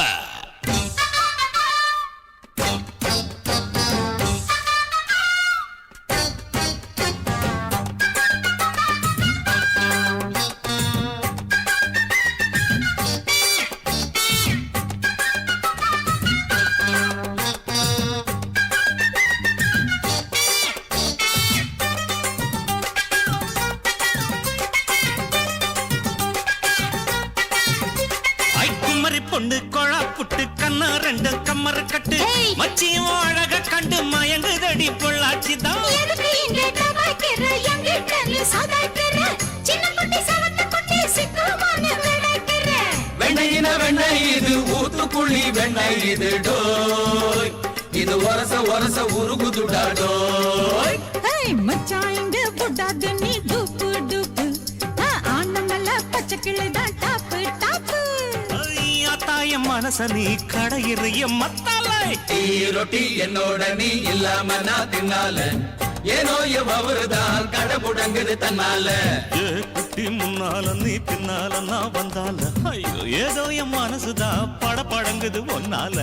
பொண்ணு கொழா புட்டு கண்ணா ரெண்டு கம்மர கட்டு மச்சியும் அழக கண்டு மயங்குதடி பொள்ளாச்சிதான் வெண்ணையின வெண்ணெய் இது ஊத்துக்குழி வெண்ணெய் இது டோய் இது ஒரச ஒரச உருகுதுடா டோய் மச்சான் இங்க புட்டாது நீ டூப்பு டூப்பு ஆனமல்ல பச்சை கிளிதான் டாப்பு டாப்பு தாய மனச நீ கடையிறைய மத்தாலை டீ ரொட்டி என்னோட நீ இல்லாம நான் தின்னால ஏனோ எவருதான் கடை முடங்குது தன்னால ஏ குட்டி முன்னால நீ பின்னால நான் வந்தால ஐயோ ஏதோ என் மனசுதான் படபடங்குது ஒன்னால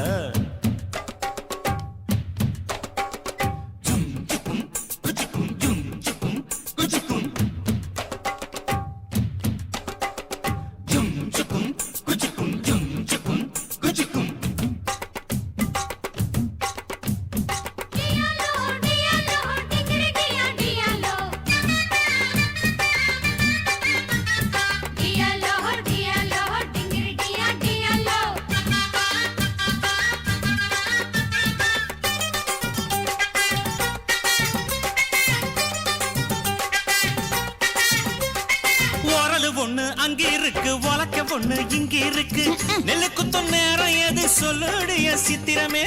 ஒண்ணு அங்க இருக்கு உலக்க ஒண்ணு இங்க இருக்கு நெல்லு குத்தும் நேரம் எது சொல்லுடைய சித்திரமே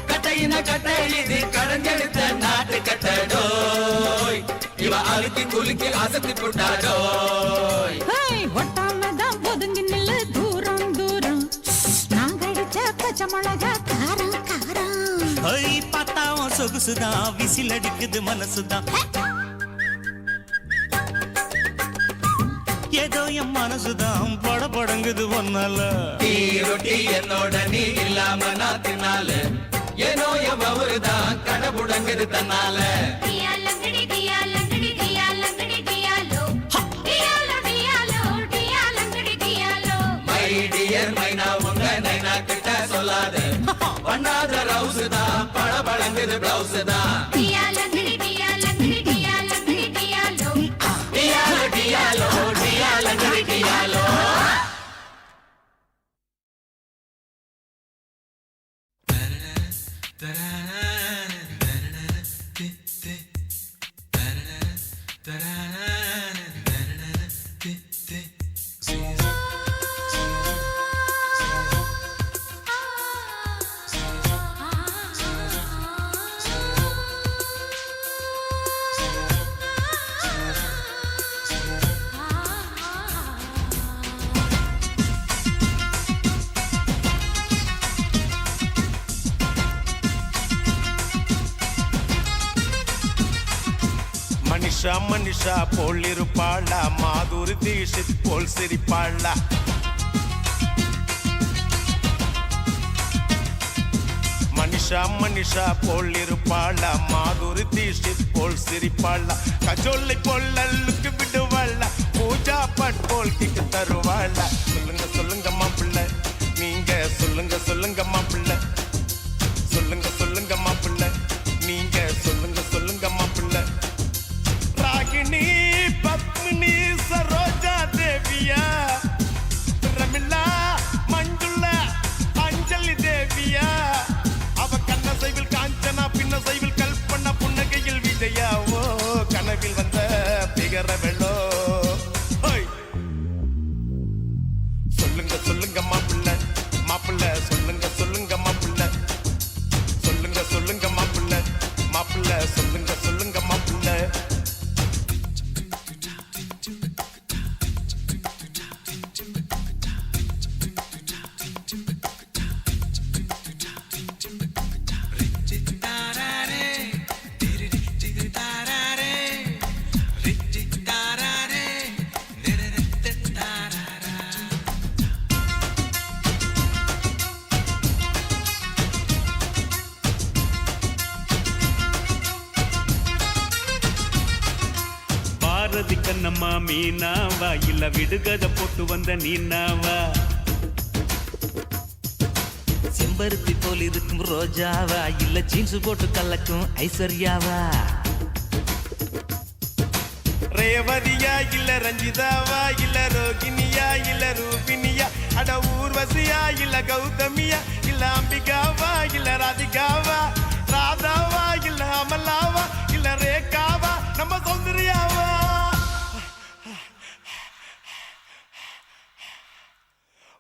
கட்டையின கட்டை இது கடஞ்செடுத்த நாட்டு கட்டடோய் இவ அழுத்தி குலுக்கி அசத்தி போட்டாடோய் ஒட்டாமதான் ஒதுங்கி நில்லு தூரம் தூரம் நாங்க அடிச்ச பச்சை மிளகா காரம் காரம் பார்த்தாவும் சொகுசுதான் விசில் அடிக்குது மனசுதான் ஏதோ என் மனசுதான் படபடங்குது ஒன்னால டீ ரொட்டி என்னோட நீ இல்லாம நான் தின்னால ஏனோ எவருதான் கடை முடங்குது தன்னால மை டியர் மைனா உங்க நைனா கிட்ட சொல்லாத பண்ணாத ரவுஸ் தான் பழபழங்குது பிளவுஸ் தான் டியாலோ டியாலங்கடி டியாலோ Da மனிஷா மனிஷா போல் இருப்பாளா மாதுரி தீஷித் போல் சிரிப்பாளா மனிஷா மனிஷா போல் இருப்பாளா மாதுரி தீஷித் போல் சிரிப்பாளா கஜோலை போல் அல்லுக்கு விடுவாளா பூஜா பட் போல் கிக்கு தருவாளா சொல்லுங்க சொல்லுங்க மாப்பிள்ளை நீங்க சொல்லுங்க சொல்லுங்க மாப்பிள்ளை சொல்லுங்க சொல்லுங்க மாப்பிள்ளை நீங்க சொல்லுங்க சொல்லுங்க மாப்பிள்ளை ராகினி பத்மினி சரோஜா தேவியா ரமிளா மஞ்சுளா அஞ்சலி தேவியா அவ கண்ண சைவில் காஞ்சனா பின்ன சைவில் கல்பனா புன்னகையில் விஜயாவோ கனவில் வந்த பிகர வெள்ளோ சொல்லுங்க சொல்லுங்க மாப்பிள்ளை மாப்பிள்ளை சொல்லுங்க சொல்லுங்க மாப்பிள்ளை சொல்லுங்க சொல்லுங்க மாப்பிள்ளை மாப்பிள்ளை சொல்லுங்க சொல்லுங்க மாப்பிள்ளை பாரதி கண்ணம்மா மீனாவா இல்ல விடுகதை போட்டு வந்த நீனாவா செம்பருத்தி போல் இருக்கும் ரோஜாவா இல்ல ஜீன்ஸ் போட்டு கலக்கும் ஐஸ்வர்யாவா ரேவதியா இல்ல ரஞ்சிதாவா இல்ல ரோகிணியா இல்ல ரூபினியா அட ஊர்வசியா இல்ல கௌதமியா இல்ல அம்பிகாவா இல்ல ராதிகாவா ராதாவா இல்ல அமலாவா இல்ல ரேகாவா நம்ம சௌந்தர்யாவா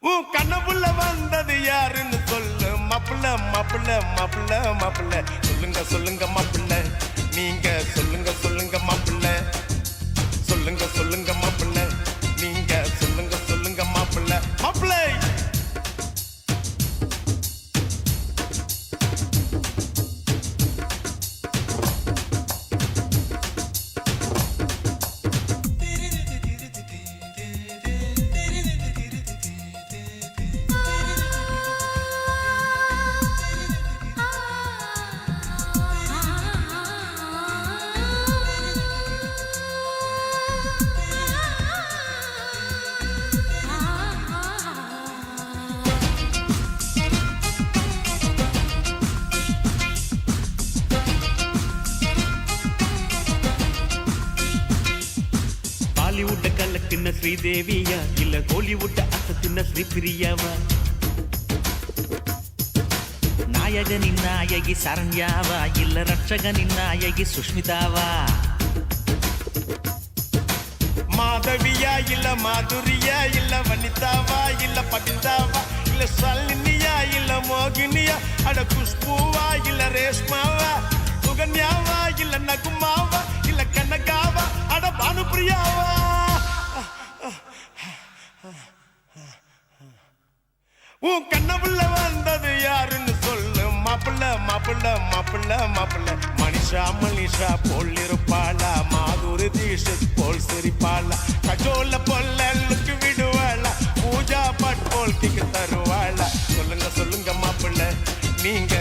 உன் கண்ணப்புள்ள வந்தது யாருன்னு சொல்லு மாப்பிள்ள மாப்பிள்ள மாப்பிள்ள மாப்பிள்ள சொல்லுங்க சொல்லுங்க மாப்பிள்ள நீங்க சொல்லுங்க சொல்லுங்க மாப்பிள்ள சொல்லுங்க சொல்லுங்க மாப்பிள்ள நீங்க சொல்லுங்க சொல்லுங்க மாப்பிள்ள மாப்பிள்ளை பாலிவுட்ட கலக்கின ஸ்ரீதேவியா இல்ல கோலிவுட்ட அசத்தின ஸ்ரீபிரியாவா நாயகனின் நாயகி சரண்யாவா இல்ல ரட்சகனின் நாயகி சுஷ்மிதாவா மாதவியா இல்ல மாதுரியா இல்ல வனிதாவா இல்ல பபிதாவா இல்ல சல்லினியா இல்ல மோகினியா அட குஷ்பூவா இல்ல ரேஷ்மாவா சுகன்யாவா இல்ல நகுமாவா இல்ல கனகாவா அட பானுப்பிரியாவா உன் கண்ணப்புள்ள வந்தது யாருன்னு சொல்லு மாப்பிள்ள மாப்பிள்ள மாப்பிள்ள மாப்பிள்ள மனிஷா மனிஷா போல் இருப்பாளா மாதுரி தீஷித் போல் சிரிப்பாளா கஜோல பொல்லுக்கு விடுவாளா பூஜா பட் போல் கிக்கு தருவாளா சொல்லுங்க சொல்லுங்க மாப்பிள்ள நீங்க